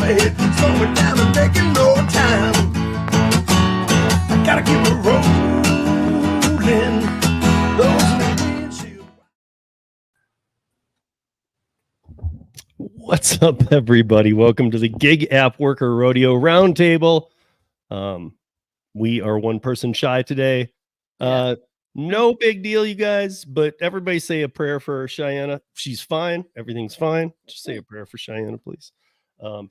ahead, slowing down and making more time. I gotta keep it rolling. Those windshield. What's up, everybody? Welcome to the Gig App Worker Rodeo Roundtable. We are one person shy today. No big deal, you guys, but everybody say a prayer for Cheyenne. She's fine. Everything's fine. Just say a prayer for Cheyenne, please.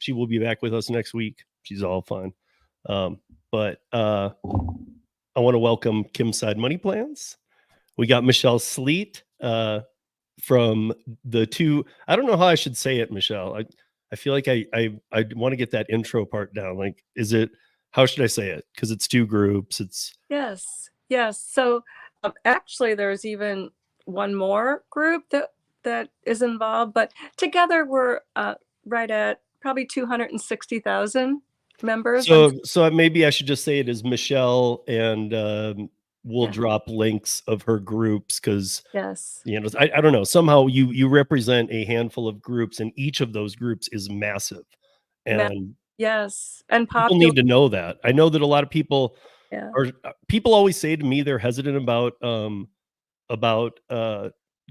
She will be back with us next week. She's all fine. But I want to welcome Kim Side Money Plans. We got Michelle Sleet from the two. I don't know how I should say it, Michelle. I feel like I want to get that intro part down. Like, is it, how should I say it? Because it's two groups. It's Yes. So actually, there's even one more group that is involved, but together we're right at probably 260,000 members. So maybe I should just say it is Michelle, and we'll drop links of her groups because you know, I don't know, somehow you represent a handful of groups, and each of those groups is massive, and and people need to know that. I know that a lot of people people always say to me they're hesitant about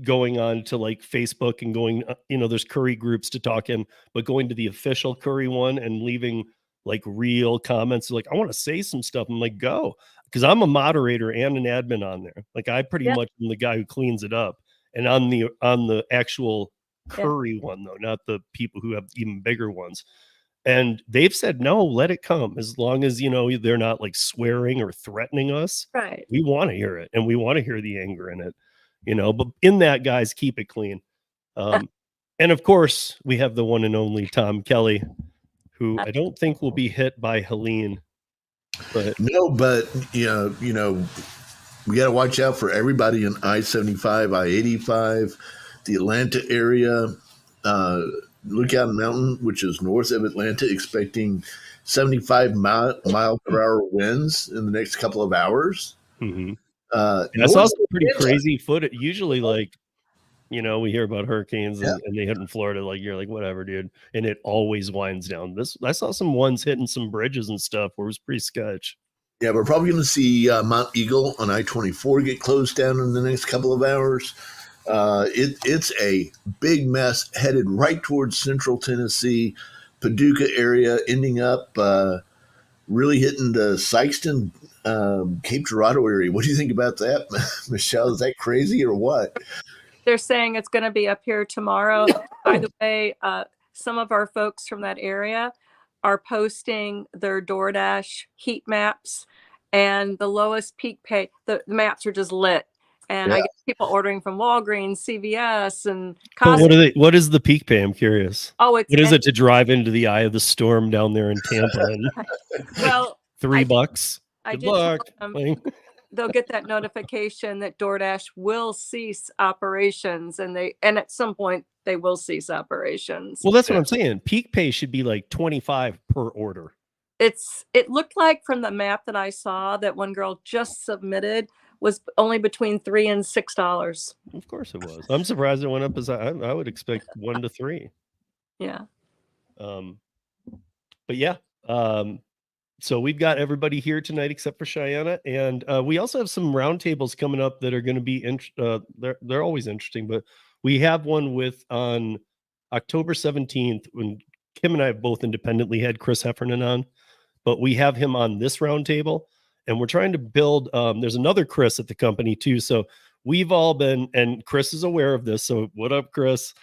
going on to like Facebook and going, you know, there's curry groups to talk in, but going to the official curry one and leaving like real comments, like, I want to say some stuff. I'm like, go, because I'm a moderator and an admin on there. Like, I pretty much am the guy who cleans it up. And on the actual curry one, though, not the people who have even bigger ones. And they've said, no, let it come. As long as, you know, they're not like swearing or threatening us. Right. We want to hear it, and we want to hear the anger in it, you know, but in that, guys, keep it clean. And of course, we have the one and only Tom Kelly, who I don't think will be hit by Helene. But no, but you know, we got to watch out for everybody in I-75, I-85, the Atlanta area, Lookout Mountain, which is north of Atlanta, expecting 75 mile per hour winds in the next couple of hours. Mm-hmm. I saw some pretty crazy footage. Usually, like, you know, we hear about hurricanes and they hit in Florida, like, you're like, whatever, dude. And it always winds down. I saw some ones hitting some bridges and stuff where it was pretty sketch. Yeah, we're probably going to see Mount Eagle on I-24 get closed down in the next couple of hours. It's a big mess headed right towards central Tennessee, Paducah area, ending up really hitting the Sykeston, Cape Girardeau area. What do you think about that, Michelle? Is that crazy or what? They're saying it's going to be up here tomorrow. By the way, some of our folks from that area are posting their DoorDash heat maps, and the lowest peak pay, the maps are just lit. And I get people ordering from Walgreens, CVS, and Costco. What is the peak pay? I'm curious. Oh, what is it to drive into the eye of the storm down there in Tampa? And well, $3. Good luck. They'll get that notification that DoorDash will cease operations, and at some point they will cease operations. Well, that's what I'm saying. Peak pay should be like $25 per order. It looked like from the map that I saw that one girl just submitted was only between $3 and $6. Of course it was. I'm surprised it went up as I would expect 1 to 3. Yeah. But yeah. So we've got everybody here tonight except for Cheyenne, and we also have some roundtables coming up that are going to be they're always interesting. But we have one on October 17th when Kim and I have both independently had Chris Heffernan on, but we have him on this roundtable, and we're trying to build. There's another Chris at the company too, so we've all been, and Chris is aware of this. So what up, Chris?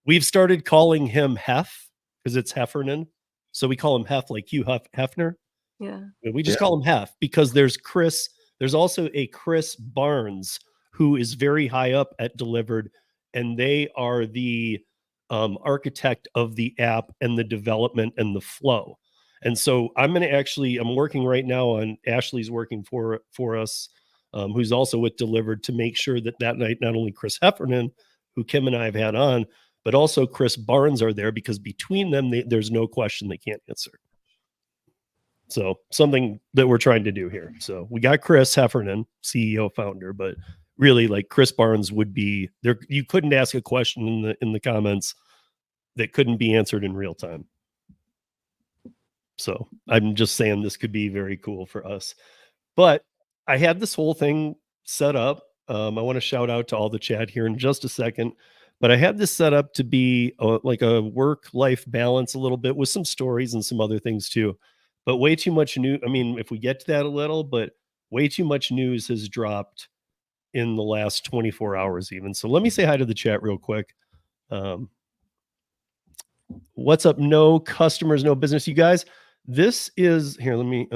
We've started calling him Hef because it's Heffernan. So we call him Hef, like Hugh Hefner. Yeah. We just call him Hef because there's Chris. There's also a Chris Barnes who is very high up at dlivrd, and they are the architect of the app and the development and the flow. And so I'm working right now on Ashley's working for us, who's also with dlivrd, to make sure that night, not only Chris Heffernan, who Kim and I have had on, but also Chris Barnes are there, because between them, there's no question they can't answer. So something that we're trying to do here. So we got Chris Heffernan, CEO, founder, but really, like, Chris Barnes would be there. You couldn't ask a question in the comments that couldn't be answered in real time. So I'm just saying this could be very cool for us. But I had this whole thing set up. I want to shout out to all the chat here in just a second. But I had this set up to be like a work-life balance a little bit with some stories and some other things too. But way too much news. I mean, if we get to that a little, but way too much news has dropped in the last 24 hours even. So let me say hi to the chat real quick. What's up? No customers, no business, you guys. This is here. Let me.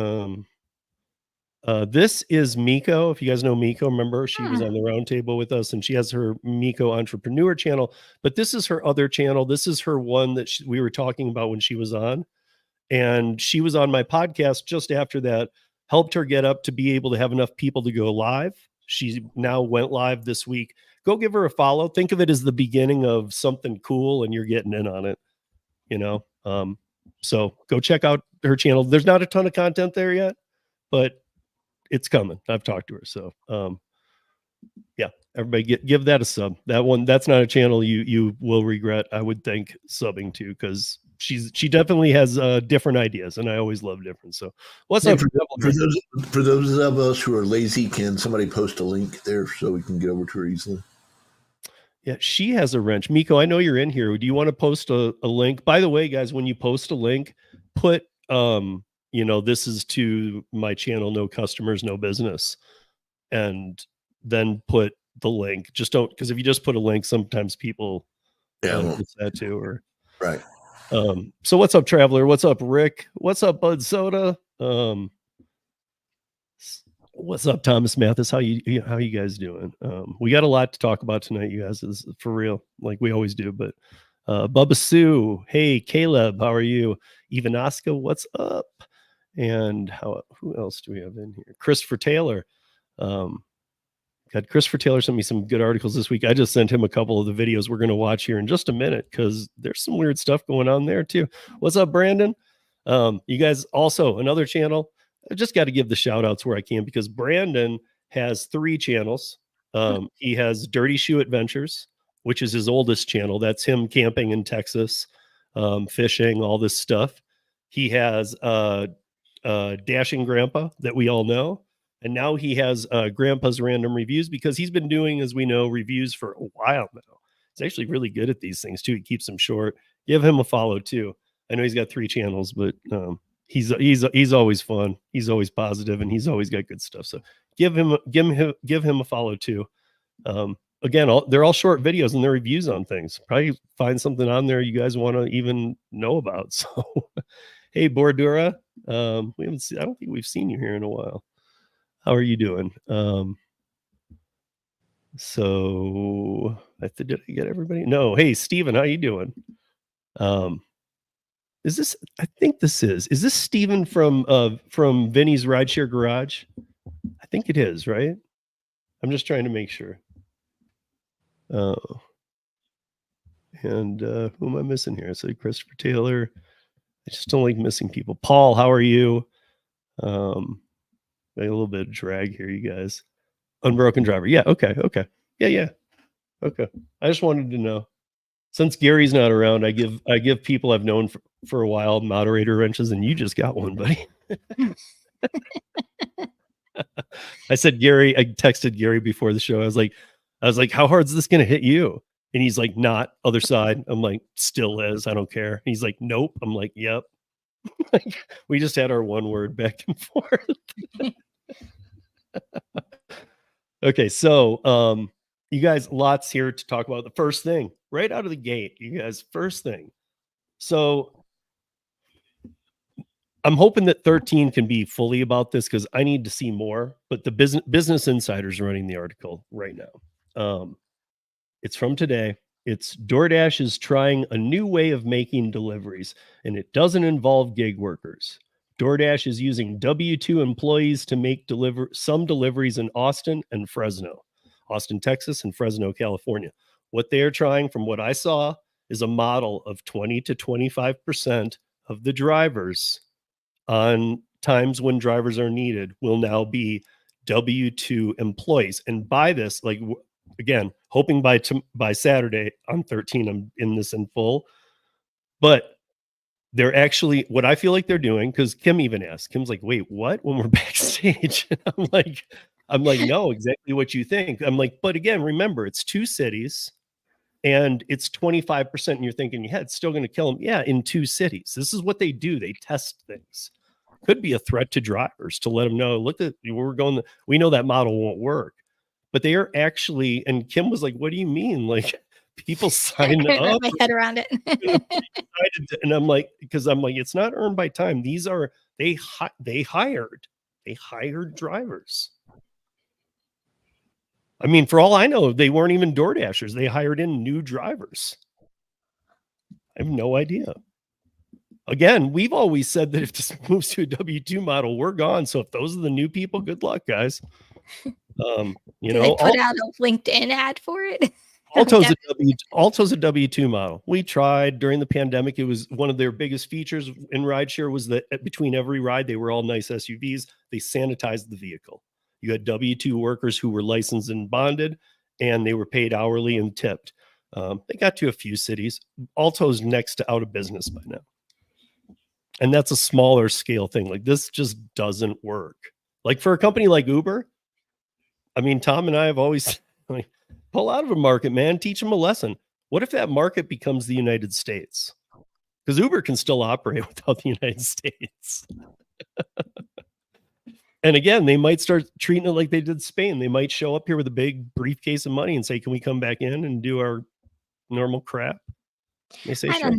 This is Miko. If you guys know Miko, remember she was on the roundtable with us, and she has her Miko Entrepreneur channel. But this is her other channel. This is her one that we were talking about when she was on, and she was on my podcast just after that. Helped her get up to be able to have enough people to go live. She now went live this week. Go give her a follow. Think of it as the beginning of something cool, and you're getting in on it. You know. So go check out her channel. There's not a ton of content there yet, but it's coming. I've talked to her. So yeah, everybody give that a sub. That's not a channel you will regret, I would think, subbing to, because she definitely has different ideas, and I always love different. So what's up for those of us who are lazy? Can somebody post a link there so we can get over to her easily? Yeah, she has a wrench. Miko, I know you're in here. Do you want to post a link? By the way, guys, when you post a link, put this is to my channel, No Customers, No Business, and then put the link. Just don't, because if you just put a link, sometimes people miss that too. Or right. So what's up, Traveler? What's up, Rick? What's up, Bud Soda? What's up, Thomas Mathis? How you guys doing? We got a lot to talk about tonight, you guys. This is for real, like we always do. But Bubba Sue, hey Caleb, how are you? Ivanaska, what's up? And who else do we have in here? Christopher Taylor. Christopher Taylor sent me some good articles this week. I just sent him a couple of the videos we're going to watch here in just a minute, because there's some weird stuff going on there too. What's up, Brandon? You guys, also another channel. I just got to give the shout outs where I can, because Brandon has 3 channels. He has Dirty Shoe Adventures, which is his oldest channel. That's him camping in Texas, fishing, all this stuff. He has Dashing Grandpa, that we all know. And now he has Grandpa's Random Reviews, because he's been doing, as we know, reviews for a while now. He's actually really good at these things too. He keeps them short. Give him a follow too. I know he's got 3 channels, but he's always fun. He's always positive, and he's always got good stuff. So give him a follow too. Again, they're all short videos, and they're reviews on things. Probably find something on there you guys want to even know about. So hey, Bordura, I don't think we've seen you here in a while. How are you doing? So did I get everybody? No. Hey, Steven, how you doing? Is this Steven from Vinny's Rideshare Garage? I think it is, right? I'm just trying to make sure. And who am I missing here? So Christopher Taylor. I just don't like missing people. Paul, how are you? A little bit of drag here, you guys. Unbroken Driver. Yeah, okay. Yeah. Okay. I just wanted to know. Since Gary's not around, I give people I've known for a while moderator wrenches, and you just got one, buddy. I said, Gary, I texted Gary before the show. I was like, how hard is this going to hit you? And he's like, not. Other side. I'm like, still is. I don't care. He's like, nope. I'm like, yep. We just had our one word back and forth. Okay, so you guys, lots here to talk about. The first thing, right out of the gate, you guys, first thing. So I'm hoping that 13 can be fully about this, because I need to see more. But the Business Insider's running the article right now. It's from today. It's DoorDash is trying a new way of making deliveries, and it doesn't involve gig workers. DoorDash is using W2 employees to make some deliveries in Austin, Texas, and Fresno, California. What they are trying, from what I saw, is a model of 20 to 25% of the drivers on times when drivers are needed will now be W2 employees. And by this, again, hoping by Saturday on 13, I'm in this in full. But they're actually, what I feel like they're doing, because Kim even asked, Kim's like, wait, what? When we're backstage? And I'm like, no, exactly what you think. I'm like, but again, remember, it's 2 cities and it's 25%. And you're thinking, yeah, it's still going to kill them. Yeah, in 2 cities. This is what they do. They test things. Could be a threat to drivers to let them know, look, at we're going, we know that model won't work. But they are actually, and Kim was like, what do you mean? Like, people sign I wrap up. my head around it. And I'm like, because I'm like, it's not earned by time. These are, they hired drivers. I mean, for all I know, they weren't even DoorDashers. They hired in new drivers. I have no idea. Again, we've always said that if this moves to a W2 model, we're gone. So if those are the new people, good luck, guys. You Do know, they put out a LinkedIn ad for it? Alto's a W2 model. We tried during the pandemic. It was one of their biggest features in Rideshare was that between every ride, they were all nice SUVs. They sanitized the vehicle. You had W2 workers who were licensed and bonded, and they were paid hourly and tipped. They got to a few cities. Alto's next to out of business by now. And that's a smaller scale thing. Like, this just doesn't work. Like, for a company like Uber, I mean, Tom and I have always like, pull out of a market, man, teach them a lesson. What if that market becomes the United States? Because Uber can still operate without the United States. And again, they might start treating it like they did Spain. They might show up here with a big briefcase of money and say, can we come back in and do our normal crap? They say, sure.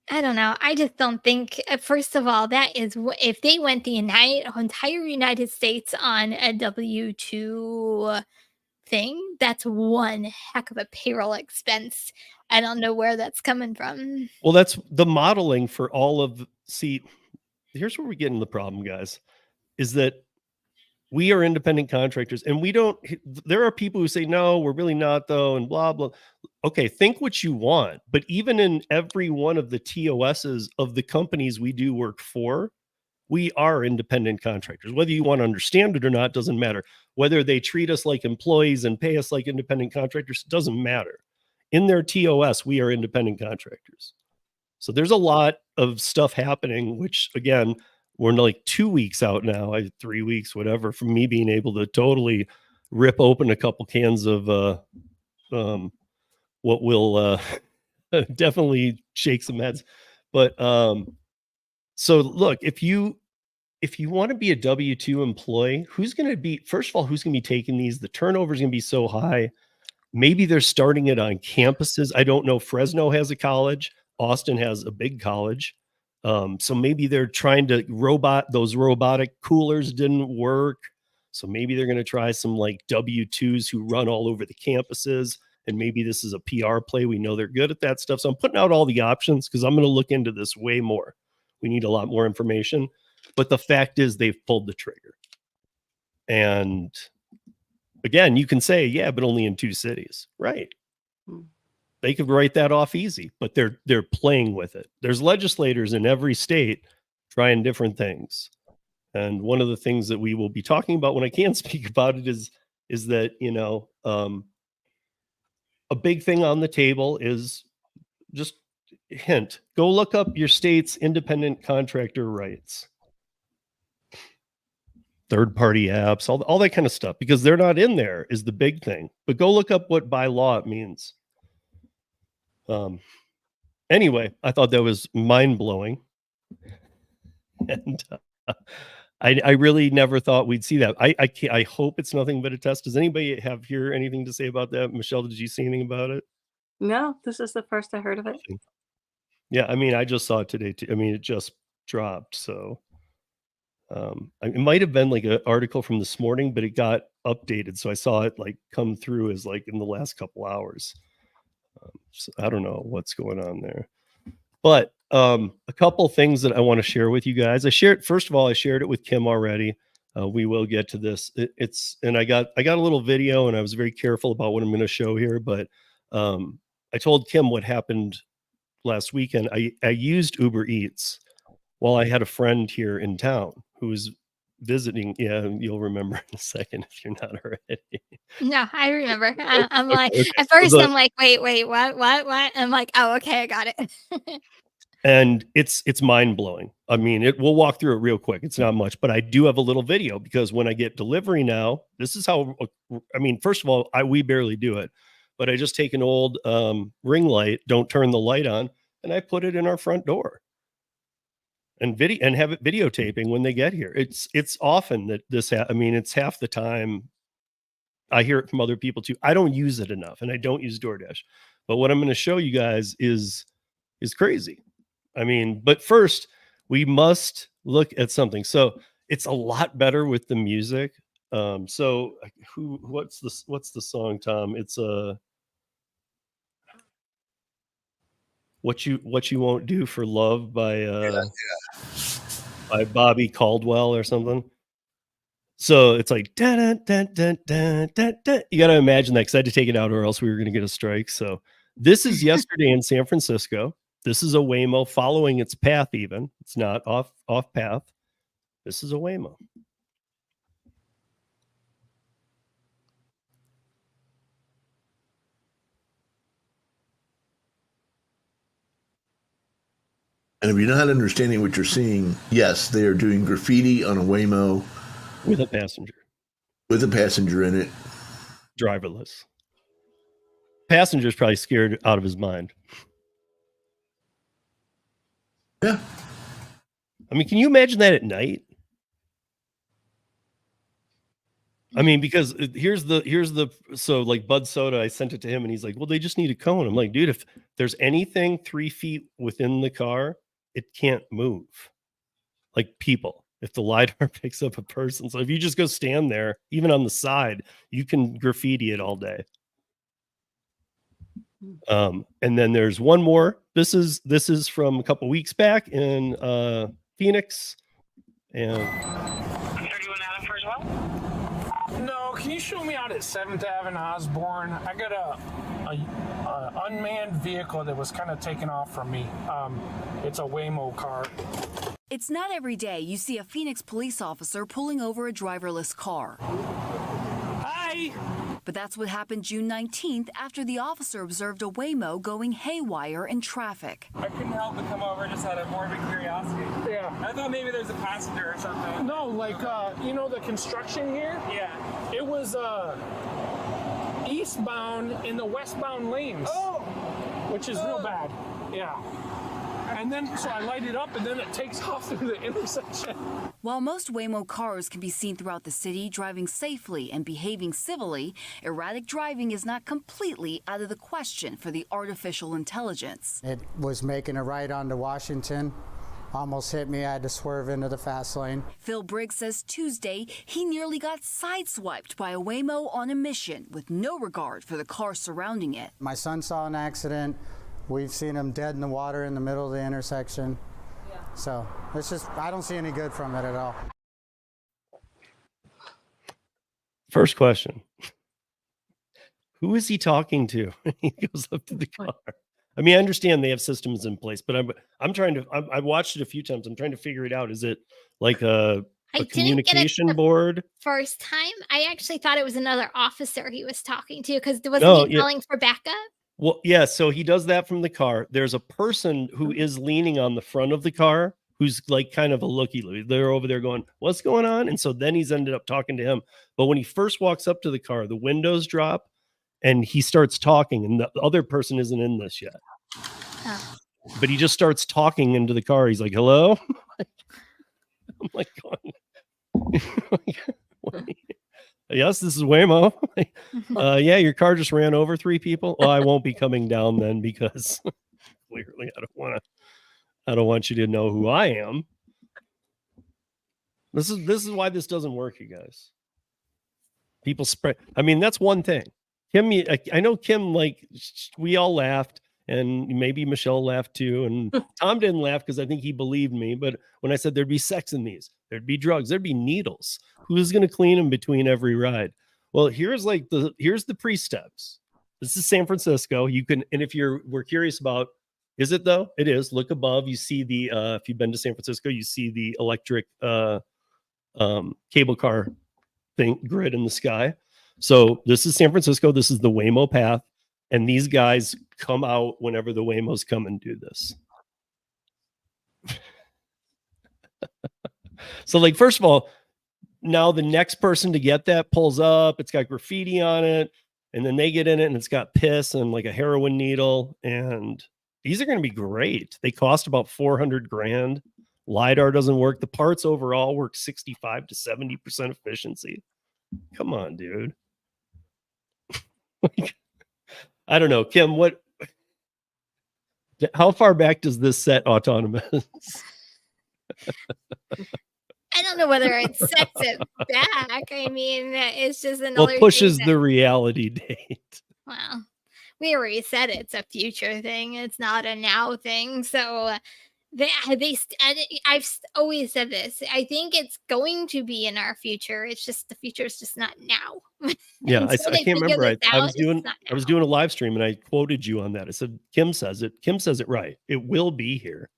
I don't know. I just don't think, first of all, that is, if they went the entire United States on a W2 thing, that's one heck of a payroll expense. I don't know where that's coming from. Well, that's the modeling for all of, see, here's where we get in the problem, guys, is that we are independent contractors and we don't, there are people who say, no, we're really not though, and blah, blah. Okay, think what you want. But even in every one of the TOSs of the companies we do work for, we are independent contractors. Whether you want to understand it or not, doesn't matter. Whether they treat us like employees and pay us like independent contractors, doesn't matter. In their TOS, we are independent contractors. So there's a lot of stuff happening, which again, we're like 2 weeks out now, 3 weeks, whatever, from me being able to totally rip open a couple cans of what will definitely shake some heads. But so look, if you want to be a W2 employee, who's going to be, first of all, who's going to be taking these? The turnover is going to be so high. Maybe they're starting it on campuses. I don't know. Fresno has a college. Austin has a big college. So maybe they're trying to those robotic coolers didn't work. So maybe they're going to try some like W2s who run all over the campuses. And maybe this is a PR play. We know they're good at that stuff. So I'm putting out all the options because I'm going to look into this way more. We need a lot more information. But the fact is they've pulled the trigger. And again, you can say, yeah, but only in 2 cities. Right. They could write that off easy, but they're playing with it. There's legislators in every state trying different things. And one of the things that we will be talking about when I can speak about it is that, you know, a big thing on the table is just hint, go look up your state's independent contractor rights. Third-party apps, all that kind of stuff, because they're not in there is the big thing. But go look up what by law it means. Anyway, I thought that was mind-blowing. And I really never thought we'd see that. I hope it's nothing but a test. Does anybody have here anything to say about that? Michelle, did you see anything about it? No, this is the first I heard of it. Yeah, I mean, I just saw it today too. I mean, it just dropped. So it might have been like an article from this morning, but it got updated. So I saw it like come through as like in the last couple hours. So I don't know what's going on there. But a couple things that I want to share with you guys. First of all, I shared it with Kim already. We will get to this. And I got a little video, and I was very careful about what I'm going to show here. But I told Kim what happened last weekend. I used Uber Eats while I had a friend here in town who was visiting. Yeah, you'll remember in a second if you're not already. No, I remember. I'm Okay, like, okay. at first I'm like, wait, what? I'm like, oh, okay, I got it. And it's mind-blowing. I mean, we'll walk through it real quick. It's not much, but I do have a little video because when I get delivery now, this is how, I mean, first of all, we barely do it, but I just take an old ring light, don't turn the light on, and I put it in our front door and have it videotaping when they get here. It's often that I mean, it's half the time. I hear it from other people too. I don't use it enough, and I don't use DoorDash, but what I'm going to show you guys is crazy. I mean, but first we must look at something. So it's a lot better with the music. So what's the song, Tom? It's what you won't do for love by by Bobby Caldwell or something. So it's like dun, dun, dun, dun, dun, dun. You got to imagine that, because I had to take it out or else we were going to get a strike. So this is yesterday in San Francisco. This is a Waymo following its path. Even it's not off path. This is a Waymo. And if you're not understanding what you're seeing, yes, they are doing graffiti on a Waymo with a passenger. With a passenger in it. Driverless. Passenger's probably scared out of his mind. Yeah. I mean, can you imagine that at night? I mean, because here's the so like Bud Soda, I sent it to him and he's like, well, they just need a cone. I'm like, dude, if there's anything 3 feet within the car, it can't move. Like people, if the LiDAR picks up a person. So if you just go stand there, even on the side, you can graffiti it all day. And then there's one more. This is from a couple weeks back in Phoenix. And 31 Adam for as well? No, can you show me out at 7th Ave in Osborne? I got a unmanned vehicle that was kind of taken off from me. It's a Waymo car. It's not every day you see a Phoenix police officer pulling over a driverless car. Hi! But that's what happened June 19th after the officer observed a Waymo going haywire in traffic. I couldn't help but come over just out of morbid curiosity. Yeah. I thought maybe there's a passenger or something. No, like, you know the construction here? Yeah. It was eastbound in the westbound lanes. Oh! Which is real bad. Yeah. And then, so I light it up, and then it takes off through the intersection. While most Waymo cars can be seen throughout the city driving safely and behaving civilly, erratic driving is not completely out of the question for the artificial intelligence. It was making a right onto Washington. Almost hit me. I had to swerve into the fast lane. Phil Briggs says Tuesday he nearly got sideswiped by a Waymo on a mission with no regard for the car surrounding it. My son saw an accident. We've seen him dead in the water in the middle of the intersection. Yeah. So it's just, I don't see any good from it at all. First question. Who is he talking to? He goes up to the car. I mean, I understand they have systems in place, but I'm trying to, I've watched it a few times. I'm trying to figure it out. Is it like a communication board? First time, I actually thought it was another officer he was talking to, because wasn't he calling for backup? Well, yeah, so he does that from the car. There's a person who is leaning on the front of the car who's like kind of a looky-loo. They're over there going, what's going on? And so then he's ended up talking to him. But when he first walks up to the car, the windows drop and he starts talking, and the other person isn't in this yet. Oh. But he just starts talking into the car. He's like, hello? I'm like, yes, this is Waymo. Yeah, your car just ran over 3 people. Well, I won't be coming down then, because clearly I don't want you to know who I am. This is why this doesn't work, you guys. People spread. I mean, that's one thing. Kim, I know Kim, like, we all laughed, and maybe Michelle laughed too. And Tom didn't laugh because I think he believed me. But when I said there'd be sex in these, there'd be drugs, there'd be needles. Who's going to clean them between every ride? Well, here's the pre-steps. This is San Francisco. You can, and if we're curious about, is it though? It is. Look above. You see the, if you've been to San Francisco, you see the electric cable car thing grid in the sky. So this is San Francisco. This is the Waymo path. And these guys come out whenever the Waymos come and do this. So like, first of all, now the next person to get that pulls up, it's got graffiti on it, and then they get in it and it's got piss and like a heroin needle. And these are going to be great. They cost about 400 grand. LiDAR doesn't work. The parts overall work 65 to 70% efficiency. Come on, dude. I don't know. Kim, how far back does this set autonomous? I don't know whether it sets it back. I mean, it's just another. Well, pushes the reality date. Well, we already said it's a future thing. It's not a now thing. So I've always said this. I think it's going to be in our future. It's just the future is just not now. Yeah, I can't remember. I was doing a now. live stream and I quoted you on that. I said, Kim says it right. It will be here,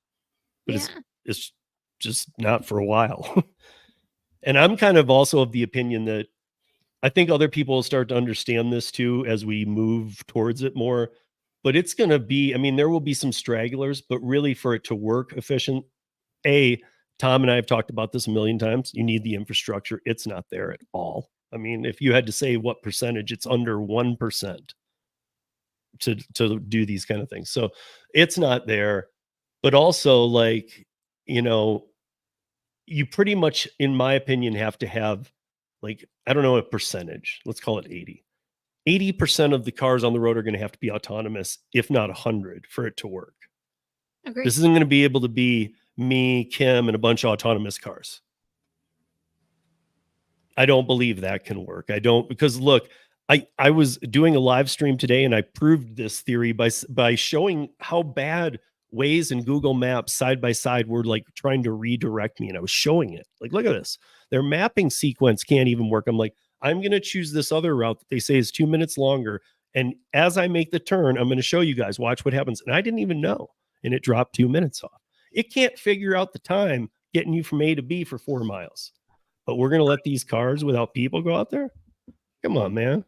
but it's just not for a while. And I'm kind of also of the opinion that I think other people will start to understand this too as we move towards it more. But it's going to be, I mean, there will be some stragglers, but really for it to work efficient, Tom and I have talked about this a million times. You need the infrastructure. It's not there at all. I mean, if you had to say what percentage, it's under 1% to do these kind of things. So it's not there. But also, like, you know, you pretty much, in my opinion, have to have, like, I don't know, a percentage. Let's call it 80. 80% of the cars on the road are going to have to be autonomous, if not 100, for it to work. Agreed. This isn't going to be able to be me, Kim, and a bunch of autonomous cars. I don't believe that can work. I don't, because look, I was doing a live stream today and I proved this theory by showing how bad Waze and Google Maps side by side were like trying to redirect me. And I was showing it. Like, look at this. Their mapping sequence can't even work. I'm like, I'm going to choose this other route that they say is 2 minutes longer. And as I make the turn, I'm going to show you guys, watch what happens. And I didn't even know. And it dropped 2 minutes off. It can't figure out the time getting you from A to B for 4 miles. But we're going to let these cars without people go out there? Come on, man.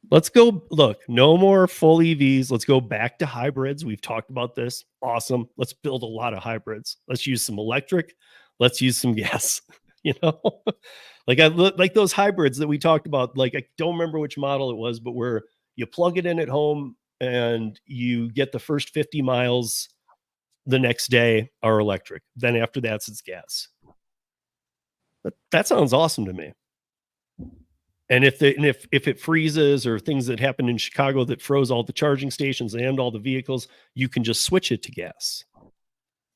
Let's go. Look, no more full EVs. Let's go back to hybrids. We've talked about this. Awesome. Let's build a lot of hybrids. Let's use some electric. Let's use some gas. You know, like those hybrids that we talked about. Like, I don't remember which model it was, but where you plug it in at home and you get the first 50 miles the next day are electric. Then after that, it's gas. But that sounds awesome to me. And if it freezes or things that happened in Chicago that froze all the charging stations and all the vehicles, you can just switch it to gas.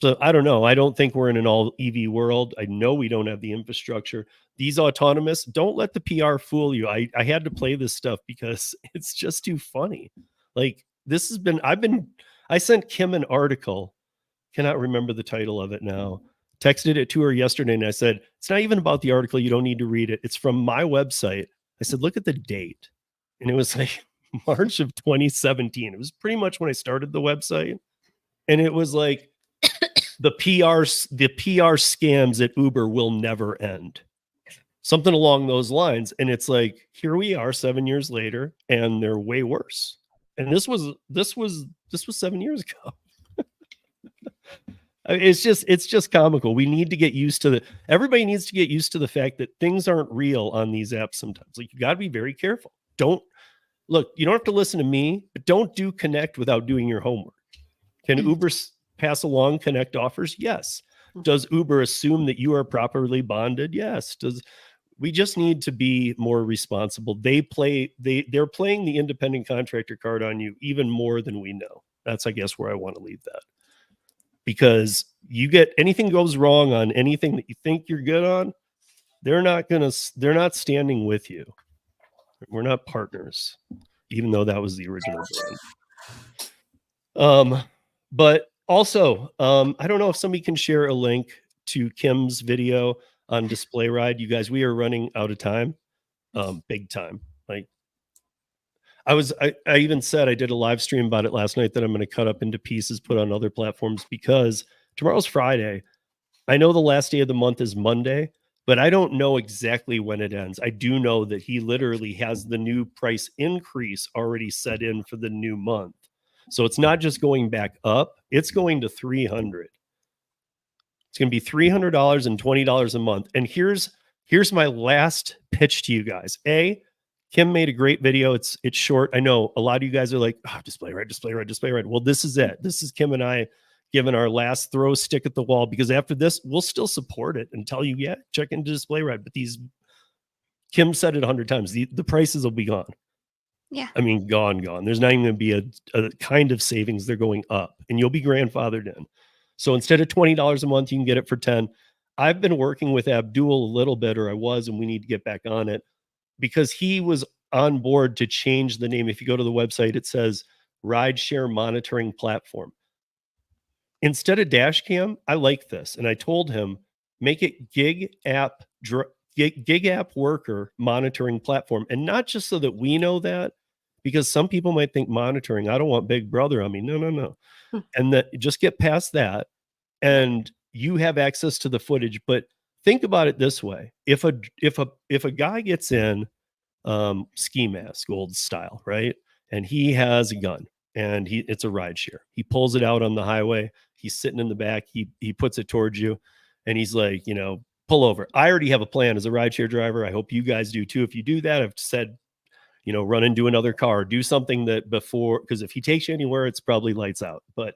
So I don't know. I don't think we're in an all EV world. I know we don't have the infrastructure. These autonomous, don't let the PR fool you. I had to play this stuff because it's just too funny. Like, this has been, I sent Kim an article. Cannot remember the title of it now. Texted it to her yesterday and I said, it's not even about the article. You don't need to read it. It's from my website. I said, look at the date. And it was like March of 2017. It was pretty much when I started the website. And it was like, the PR scams at Uber will never end. Something along those lines. And it's like, here we are 7 years later, and they're way worse. And this was 7 years ago. It's just comical. We need to get used to everybody needs to get used to the fact that things aren't real on these apps sometimes. Like, you got to be very careful. You don't have to listen to me, but don't do Connect without doing your homework. Can Uber pass along Connect offers? Yes. Does Uber assume that you are properly bonded? Yes. We just need to be more responsible. They're playing the independent contractor card on you even more than we know. That's, I guess, where I want to leave that. Because anything goes wrong on anything that you think you're good on, they're not standing with you. We're not partners, even though that was the original brand. But also, I don't know if somebody can share a link to Kim's video on Display Ride. You guys, we are running out of time, big time. Like, I even said, I did a live stream about it last night that I'm going to cut up into pieces, put on other platforms, because tomorrow's Friday. I know the last day of the month is Monday, but I don't know exactly when it ends. I do know that he literally has the new price increase already set in for the new month. So it's not just going back up, it's going to $300. It's going to be $300 and $20 a month. And here's my last pitch to you guys. Kim made a great video. It's short. I know a lot of you guys are like, oh, display right. Well, this is it. This is Kim and I giving our last throw stick at the wall, because after this, we'll still support it and tell you, yeah, check into display right. But Kim said it 100 times. The prices will be gone. Yeah. I mean, gone. There's not even going to be a kind of savings. They're going up, and you'll be grandfathered in. So instead of $20 a month, you can get it for 10. I've been working with Abdul a little bit, or I was, and we need to get back on it, because he was on board to change the name. If you go to the website, it says Rideshare Monitoring Platform. Instead of DashCam, I like this. And I told him, make it Gig App Worker Monitoring Platform. And not just so that we know that, because some people might think monitoring, I don't want Big Brother on me. No. And that just get past that, and you have access to the footage. But think about it this way. If a guy gets in ski mask, old style, right? And he has a gun, and it's a rideshare. He pulls it out on the highway. He's sitting in the back. He puts it towards you, and he's like, pull over. I already have a plan as a rideshare driver. I hope you guys do too. If you do that, I've said, run into another car, do something that before, because if he takes you anywhere, it's probably lights out. But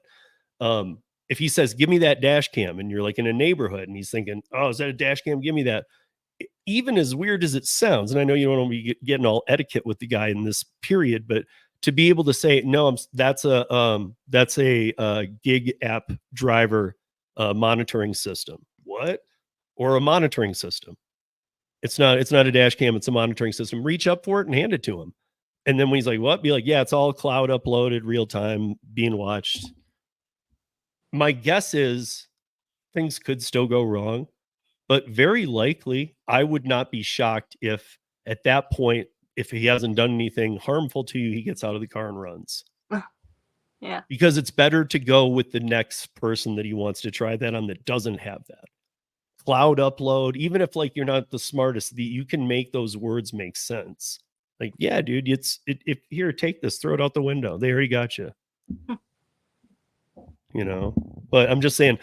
if he says, give me that dash cam, and you're like in a neighborhood and he's thinking, oh, is that a dash cam? Give me that. Even as weird as it sounds, and I know you don't want to be getting all etiquette with the guy in this period, but to be able to say, no, that's a gig app driver monitoring system. What? Or a monitoring system. It's not a dash cam, it's a monitoring system. Reach up for it and hand it to him. And then when he's like, what? Be like, yeah, it's all cloud uploaded, real time, being watched. My guess is things could still go wrong, but very likely I would not be shocked if at that point, if he hasn't done anything harmful to you, he gets out of the car and runs. Yeah. Because it's better to go with the next person that he wants to try that on that doesn't have that. Cloud upload, even if like you're not the smartest, you can make those words make sense. Like, yeah, dude, if here, take this, throw it out the window. They already got you. But I'm just saying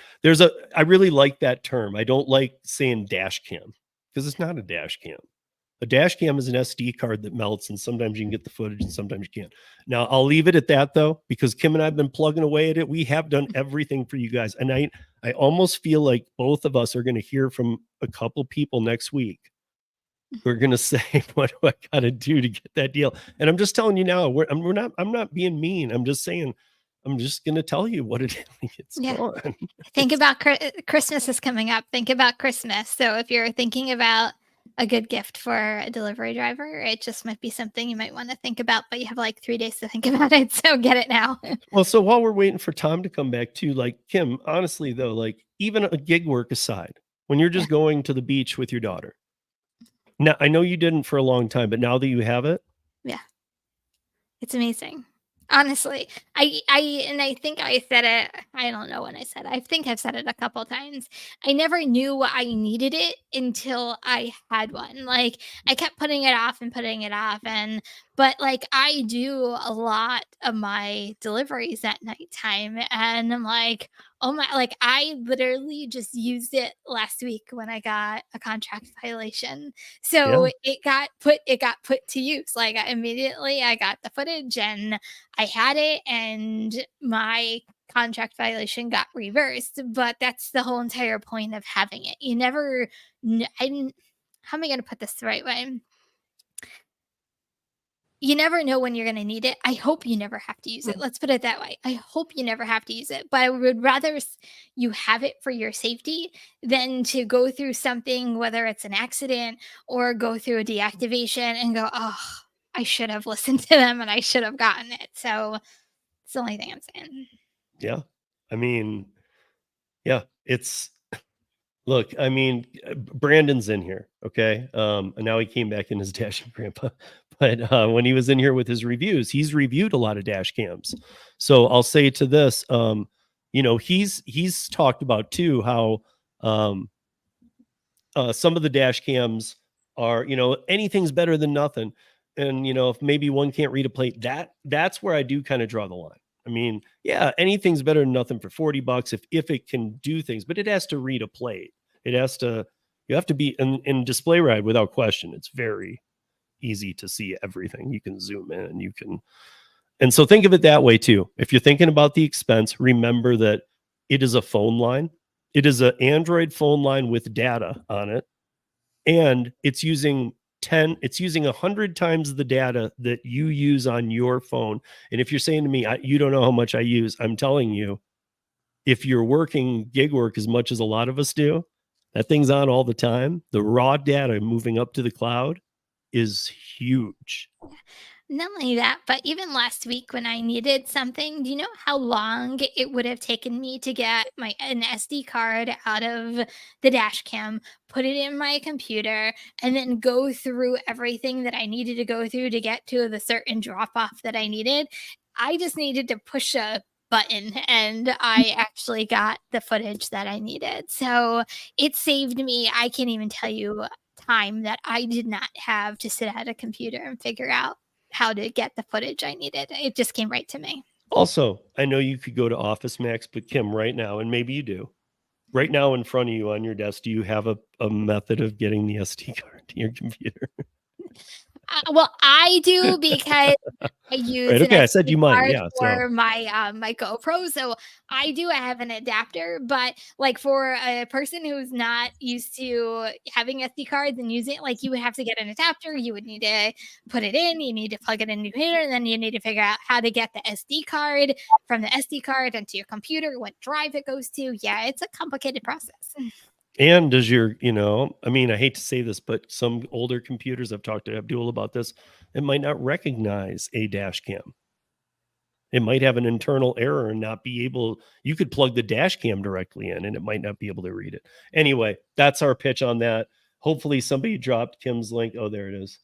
I really like that term. I don't like saying dash cam, because it's not a dash cam. A dash cam is an SD card that melts, and sometimes you can get the footage and sometimes you can't. Now, I'll leave it at that, though, because Kim and I have been plugging away at it. We have done everything for you guys. And I almost feel like both of us are going to hear from a couple people next week. We're going to say, what do I got to do to get that deal? And I'm just telling you now, I'm not being mean. I'm just saying, I'm just going to tell you what it is. It's gone. Think about Christmas is coming up. Think about Christmas. So if you're thinking about a good gift for a delivery driver, it just might be something you might want to think about, but you have like 3 days to think about it. So get it now. Well, so while we're waiting for Tom to come back too, like Kim, honestly though, like even a gig work aside, when you're just going to the beach with your daughter. Now, I know you didn't for a long time, but now that you have it. Yeah. It's amazing. Honestly, I think I said it. I don't know when I said it. I think I've said it a couple times. I never knew I needed it until I had one. Like I kept putting it off, but like I do a lot of my deliveries at nighttime, and I'm like, oh my! Like I literally just used it last week when I got a contract violation. So it got put to use. Like immediately, I got the footage and I had it, and my contract violation got reversed. But that's the whole entire point of having it. You never, how am I going to put this the right way? You never know when you're going to need it. I hope you never have to use it. Let's put it that way. I hope you never have to use it, but I would rather you have it for your safety than to go through something, whether it's an accident or go through a deactivation and go, oh, I should have listened to them and I should have gotten it. So it's the only thing I'm saying. Yeah. I mean, yeah, look, I mean, Brandon's in here. Okay. And now he came back in his dashing grandpa, but when he was in here with his reviews, he's reviewed a lot of dash cams. So I'll say to this, he's talked about too, how some of the dash cams are, anything's better than nothing. And, if maybe one can't read a plate, that's where I do kind of draw the line. I mean, yeah, anything's better than nothing for $40 if it can do things, but it has to read a plate. It has to, you have to be in display ride without question. It's very easy to see everything. You can zoom in, you can, and so think of it that way too. If you're thinking about the expense, remember that it is a phone line. It is an Android phone line with data on it, and it's using 100 times the data that you use on your phone. And if you're saying to me, you don't know how much I use, I'm telling you, if you're working gig work as much as a lot of us do, that thing's on all the time. The raw data moving up to the cloud is huge. Not only that, but even last week when I needed something, do you know how long it would have taken me to get an SD card out of the DashCam, put it in my computer, and then go through everything that I needed to go through to get to the certain drop off that I needed? I just needed to push a button and I actually got the footage that I needed. So it saved me, I can't even tell you, time that I did not have to sit at a computer and figure out how to get the footage I needed. It just came right to me. Also, I know you could go to Office Max, but Kim, right now, and maybe you do, right now in front of you on your desk, do you have a method of getting the SD card to your computer? Well, I do because I use Right, okay, an I said you SD might, card yeah, for so. my GoPro, so I have an adapter. But like for a person who's not used to having SD cards and using it, like you would have to get an adapter. You would need to put it in. You need to plug it in your computer, and then you need to figure out how to get the SD card from the SD card into your computer, what drive it goes to. Yeah, it's a complicated process. And does your, I mean, I hate to say this, but some older computers, I've talked to Abdul about this, it might not recognize a dash cam. It might have an internal error and not be able, you could plug the dash cam directly in and it might not be able to read it. Anyway, that's our pitch on that. Hopefully somebody dropped Kim's link. Oh, there it is.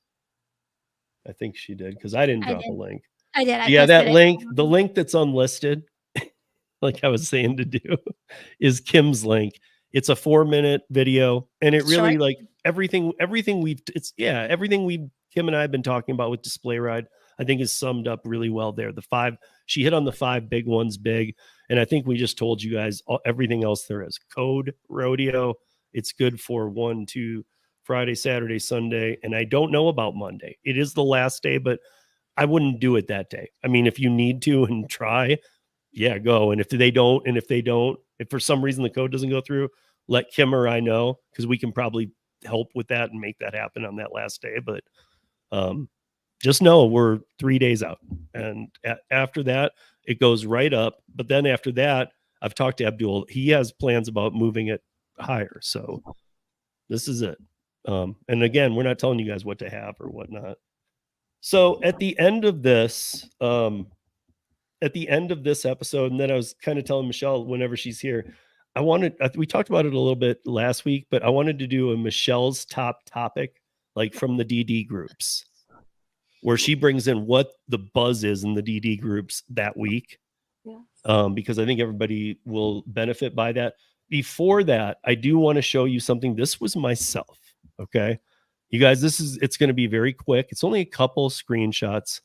I think she did, because I didn't drop a link. I did. Yeah, that posted it. link, the link that's unlisted, like I was saying to do, is Kim's link. It's a 4-minute video, and it really Short. like everything Kim and I have been talking about with Display Ride, I think is summed up really well there. She hit on the 5 big ones big, and I think we just told you guys everything else there is. Code Rodeo, it's good for 1, 2, Friday, Saturday, Sunday, and I don't know about Monday. It is the last day, but I wouldn't do it that day. I mean, if you need to and try, yeah, go. And if for some reason the code doesn't go through, let Kim or I know, because we can probably help with that and make that happen on that last day. But just know we're 3 days out. And after that, it goes right up. But then after that, I've talked to Abdul. He has plans about moving it higher. So this is it. And again, we're not telling you guys what to have or whatnot. So at the end of this episode, and then I was kind of telling Michelle whenever she's here, we talked about it a little bit last week, but I wanted to do a Michelle's top topic, like from the DD groups, where she brings in what the buzz is in the DD groups that week. Yeah. Because I think everybody will benefit by that. Before that, I do want to show you something. This was myself. Okay. You guys, it's going to be very quick. It's only a couple screenshots.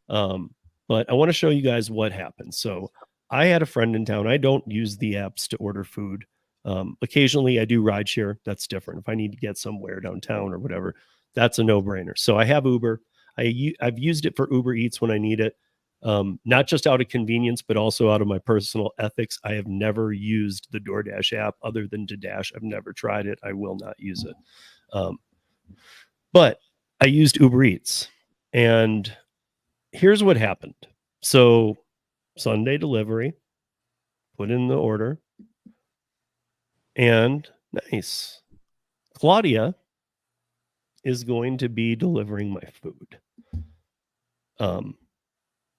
But I want to show you guys what happened. So I had a friend in town. I don't use the apps to order food. Occasionally I do Rideshare. That's different. If I need to get somewhere downtown or whatever, that's a no-brainer. So I have Uber. I've used it for Uber Eats when I need it. Not just out of convenience, but also out of my personal ethics. I have never used the DoorDash app other than to dash. I've never tried it. I will not use it. But I used Uber Eats, and here's what happened. So Sunday delivery, put in the order, and nice. Claudia is going to be delivering my food.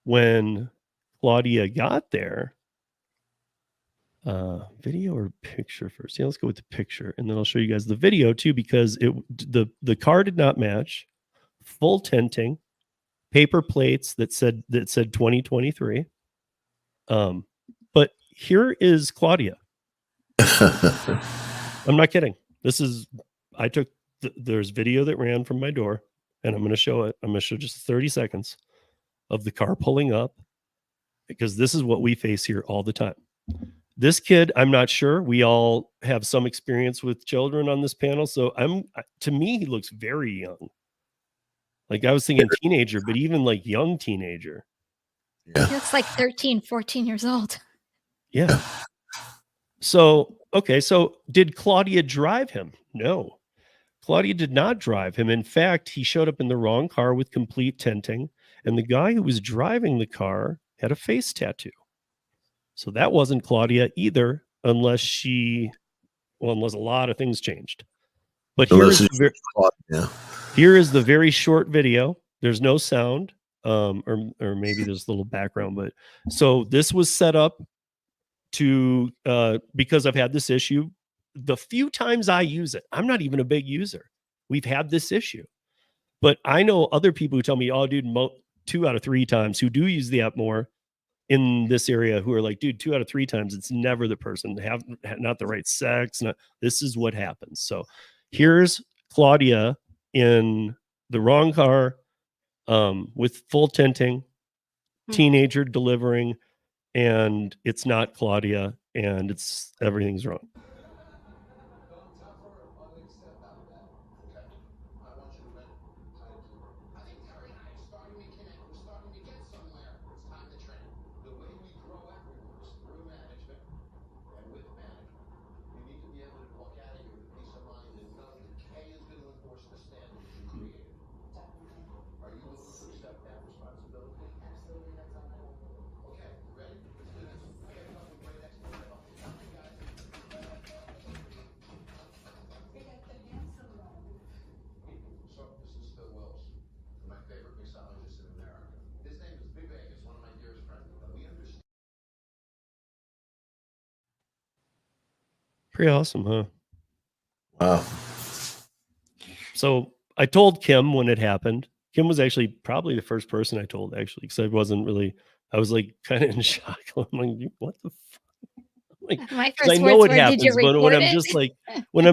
When Claudia got there, video or picture first? Yeah, let's go with the picture, and then I'll show you guys the video too, because the car did not match. Full tinting, paper plates that said 2023. But here is Claudia. I'm not kidding. There's video that ran from my door, and I'm going to show it. I'm going to show just 30 seconds of the car pulling up, because this is what we face here all the time. This kid, I'm not sure. We all have some experience with children on this panel. So to me, he looks very young. Like I was thinking teenager, but even like young teenager. He looks like 13, 14 years old. Yeah. So, okay. So did Claudia drive him? No. Claudia did not drive him. In fact, he showed up in the wrong car with complete tinting. And the guy who was driving the car had a face tattoo. So that wasn't Claudia either, unless a lot of things changed. But here is the very short video. There's no sound, or maybe there's a little background. But so this was set up to because I've had this issue. The few times I use it, I'm not even a big user. We've had this issue, but I know other people who tell me, "Oh, dude, 2 out of 3 times," who do use the app more in this area, who are like, dude, 2 out of 3 times, it's never the person, not the right sex. This is what happens. So here's Claudia in the wrong car, with full tinting, teenager delivering, and it's not Claudia, and everything's wrong. Pretty awesome, huh? Wow. So I told Kim when it happened. Kim was actually probably the first person I told, actually, because I was like kind of in shock. I'm like, what the fuck? Like, My 'cause I first know words it were, happens, "Did you but report when I'm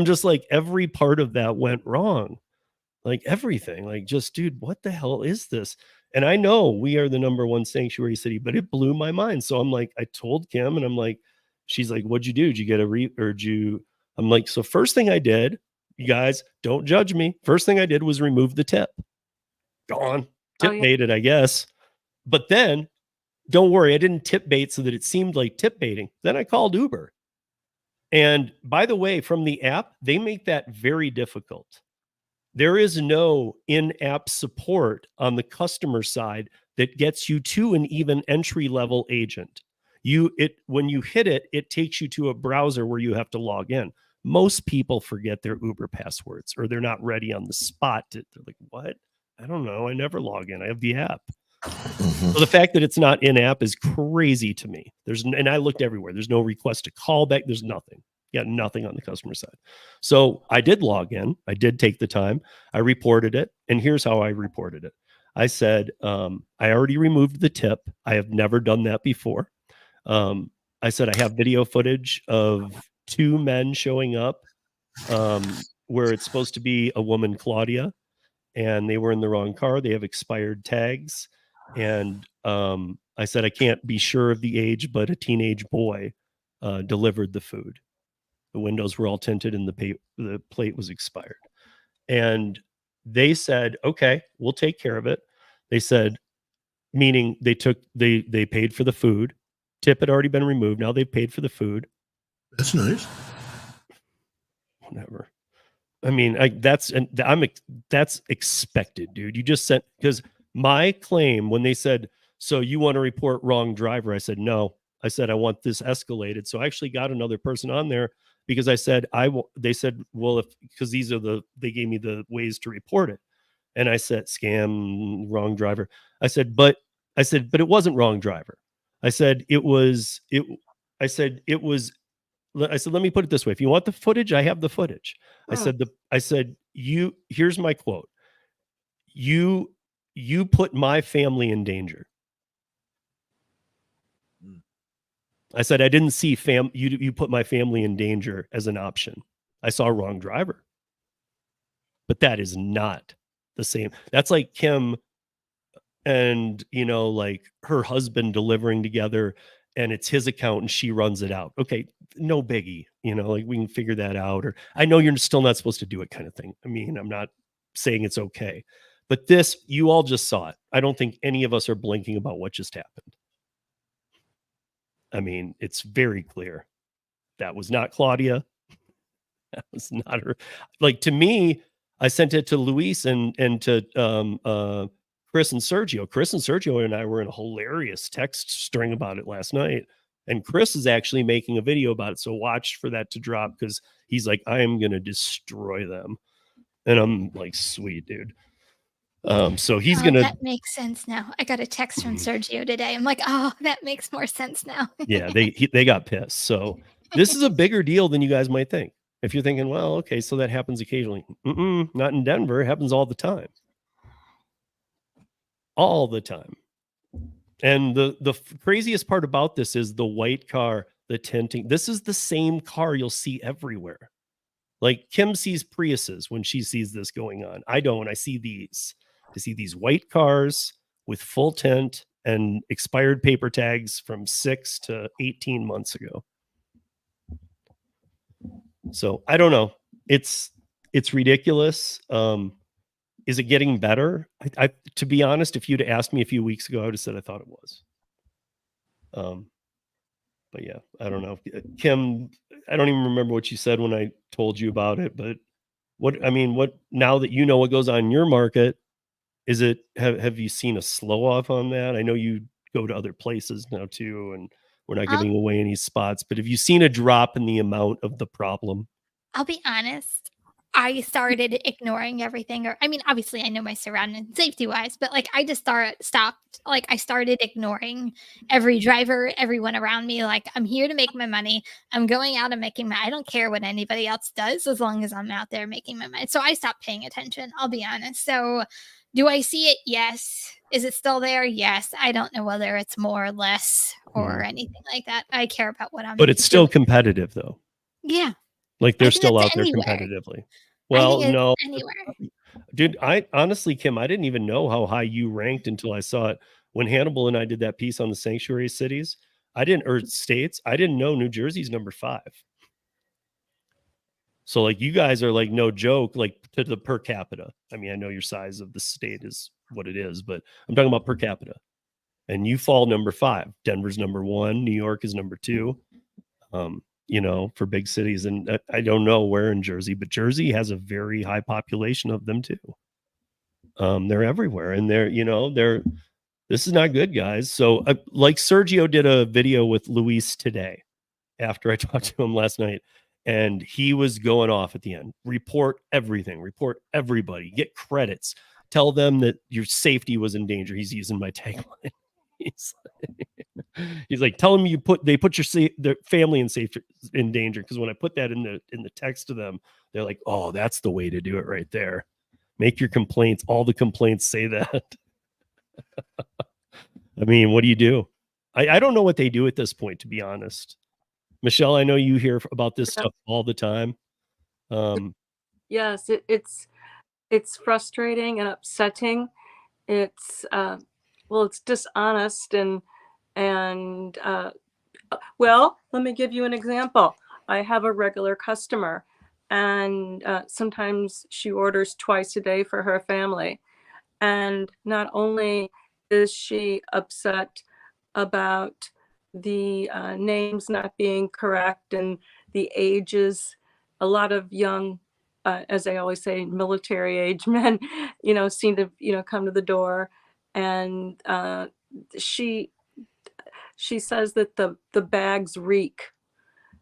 it?" just like every part of that went wrong. Like everything, like just, dude, what the hell is this? And I know we are the #1 sanctuary city, but it blew my mind. So I'm like, I told Kim, and I'm like, she's like, what'd you do? Did you get I'm like, so first thing I did, you guys don't judge me. First thing I did was remove the tip. Gone. Tip baited, I guess. But then don't worry, I didn't tip bait so that it seemed like tip baiting. Then I called Uber. And by the way, from the app, they make that very difficult. There is no in-app support on the customer side that gets you to an even entry-level agent. When you hit it, it takes you to a browser where you have to log in. Most people forget their Uber passwords, or they're not ready on the spot. They're like, what? I don't know. I never log in. I have the app. So the fact that it's not in-app is crazy to me. And I looked everywhere. There's no request to call back. There's nothing. Got nothing on the customer side. So I did log in. I did take the time. I reported it. And here's how I reported it. I said, I already removed the tip. I have never done that before. I said, I have video footage of 2 men showing up where it's supposed to be a woman, Claudia, and they were in the wrong car. They have expired tags. And I said, I can't be sure of the age, but a teenage boy delivered the food. The windows were all tinted and the plate was expired. And they said, okay, we'll take care of it. They said, meaning they paid for the food. Tip had already been removed. Now they've paid for the food. That's nice. Whatever. I mean, that's expected, dude. You just said, because my claim when they said, so you want to report wrong driver? I said, no. I said, I want this escalated. So I actually got another person on there because I said, they said, well, because they gave me the ways to report it. And I said, scam, wrong driver. I said, but it wasn't wrong driver. I said, let me put it this way. If you want the footage, I have the footage. I said, here's my quote. You put my family in danger. I said, I didn't see you put my family in danger as an option. I saw a wrong driver. But that is not the same. That's like Kim and like her husband delivering together, and it's his account and she runs it out. Okay, no biggie, like we can figure that out. Or I know you're still not supposed to do it, kind of thing. I mean, I'm not saying it's okay, but this, you all just saw it. I don't think any of us are blinking about what just happened. I mean, it's very clear that was not Claudia. That was not her. Like, to me, I sent it to Luis and to Chris and Sergio. Chris and Sergio and I were in a hilarious text string about it last night. And Chris is actually making a video about it. So watch for that to drop, because he's like, I am going to destroy them. And I'm like, sweet, dude. So he's going to. That makes sense now. I got a text from Sergio today. I'm like, oh, that makes more sense now. Yeah, they got pissed. So this is a bigger deal than you guys might think. If you're thinking, well, okay, so that happens occasionally. Not in Denver. It happens all the time. All the time. And the craziest part about this is the white car, the tinting. This is the same car you'll see everywhere. Like, Kim sees Priuses when she sees this going on. I don't. I see these. I see these white cars with full tint and expired paper tags from 6 to 18 months ago. So I don't know. It's ridiculous. Is it getting better? I to be honest, if you'd asked me a few weeks ago, I would have said I thought it was. But yeah, I don't know. Kim, I don't even remember what you said when I told you about it, but what now that you know what goes on in your market, is it, have you seen a slow off on that? I know you go to other places now too, and we're not giving away any spots, but have you seen a drop in the amount of the problem? I'll be honest. I started ignoring everything. Or, I mean, obviously I know my surroundings safety wise, but like I just stopped. Like, I started ignoring every driver, everyone around me. Like, I'm here to make my money. I'm going out and making I don't care what anybody else does as long as I'm out there making my money. So I stopped paying attention. I'll be honest. So do I see it? Yes. Is it still there? Yes. I don't know whether it's more or less or anything like that. I care about what I'm. But it's still competitive though. Yeah. Like, they're still out there competitively. Well, no, anywhere. Dude, I honestly, Kim, I didn't even know how high you ranked until I saw it. When Hannibal and I did that piece on the sanctuary cities, or states, I didn't know New Jersey's number 5. So like, you guys are like, no joke, like, to the per capita. I mean, I know your size of the state is what it is, but I'm talking about per capita. And you fall number 5. Denver's number 1. New York is number 2. For big cities. And I don't know where in Jersey, but Jersey has a very high population of them too. They're everywhere, and this is not good, guys. So like, Sergio did a video with Luis today after I talked to him last night, and he was going off at the end. Report everything, report everybody, get credits, tell them that your safety was in danger. He's using my tagline. He's like, tell them they put their family in danger. Because when I put that in the text to them, they're like, oh, that's the way to do it right there. Make your complaints. All the complaints say that. I mean, what do you do? I don't know what they do at this point, to be honest. Michelle, I know you hear about this stuff all the time. Yes, it's frustrating and upsetting. It's it's dishonest and well, let me give you an example. I have a regular customer, and sometimes she orders twice a day for her family. And not only is she upset about the names not being correct and the ages, a lot of young, as I always say, military age men, seem to, come to the door. And she says that the bags reek.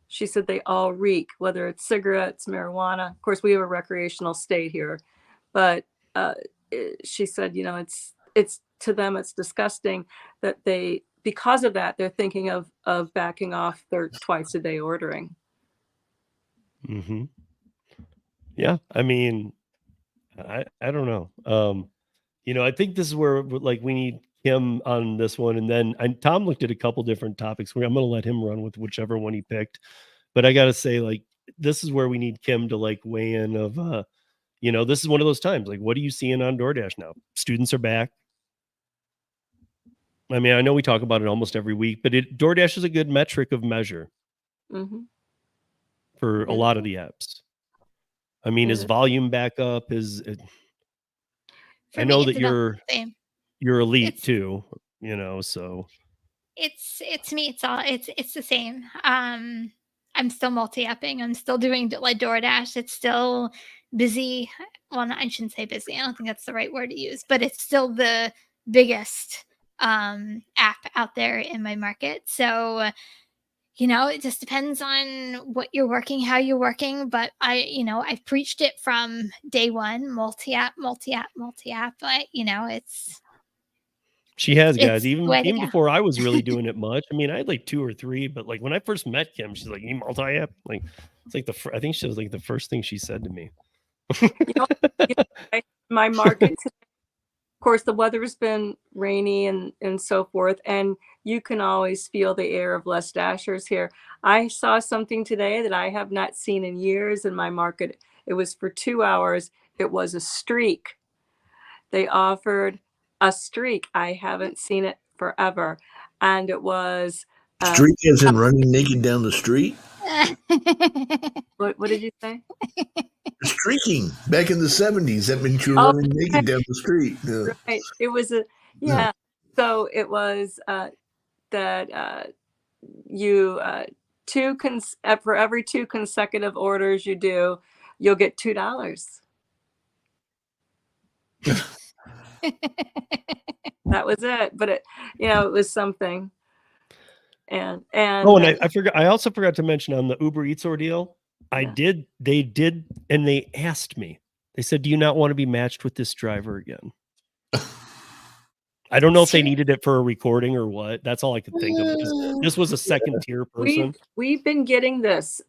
She said they all reek, whether it's cigarettes, marijuana. Of course, we have a recreational state here, but she said, it's to them, it's disgusting that because of that, they're thinking of backing off their twice a day ordering. Mm-hmm. Yeah, I mean, I don't know. I think this is where like we need Kim on this one, and then Tom looked at a couple different topics. I'm going to let him run with whichever one he picked, but I got to say, like, this is where we need Kim to like weigh in. Of this is one of those times. Like, what are you seeing on DoorDash now? Students are back. I mean, I know we talk about it almost every week, but DoorDash is a good metric of measure for a lot of the apps. I mean, is volume back up? I know that you're elite too, you know, so it's the same. I'm still multi-apping. I'm still doing like DoorDash. It's still busy. Well, I shouldn't say busy. I don't think that's the right word to use, but it's still the biggest app out there in my market. So, it just depends on what you're working, how you're working. But I've preached it from day one, multi-app. But, she has, guys. it's the way to Even go. before I was really doing it much. I mean, I had like 2 or 3, but like when I first met Kim, she's like, "You multi-app?" Like it's like I think she was like the first thing she said to me. My market today, of course, the weather's been rainy and so forth, and you can always feel the air of less dashers here. I saw something today that I have not seen in years in my market. It was for 2 hours. It was a streak. They offered a streak. I haven't seen it forever. And it was Streak as in running naked down the street? what did you say? Streaking back in the 70s. That meant you were running naked down the street. Yeah. Right. It was So it was that you for every 2 consecutive orders you do, you'll get $2. That was it, but it was something. And I forgot. I also forgot to mention on the Uber Eats ordeal. They did, and they asked me. They said, "Do you not want to be matched with this driver again?" I don't know if they needed it for a recording or what. That's all I could think of. This was a second tier person. We've been getting this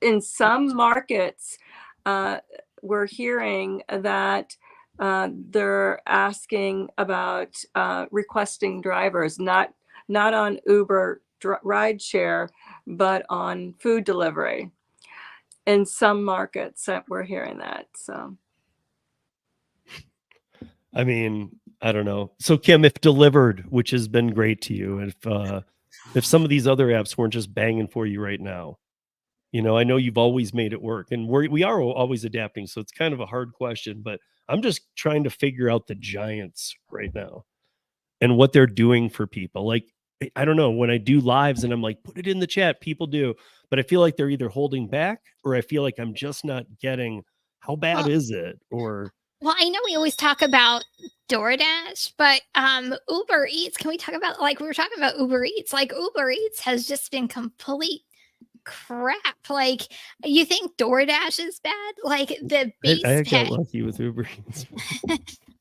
in some markets. We're hearing that they're asking about requesting drivers, not on Uber Rideshare, but on food delivery. In some markets, we're hearing that. So, I mean, I don't know. So, Kim, if delivered, which has been great to you, if some of these other apps weren't just banging for you right now, I know you've always made it work, and we are always adapting. So it's kind of a hard question, but I'm just trying to figure out the giants right now and what they're doing for people. Like, I don't know, when I do lives and I'm like, put it in the chat, people do, but I feel like they're either holding back or I feel like I'm just not getting how bad is it? Or well, I know we always talk about DoorDash, but Uber Eats, can we talk about, like, we were talking about Uber Eats, like Uber Eats has just been complete crap. Like, you think DoorDash is bad? Like the base I pay. got lucky with Uber Eats.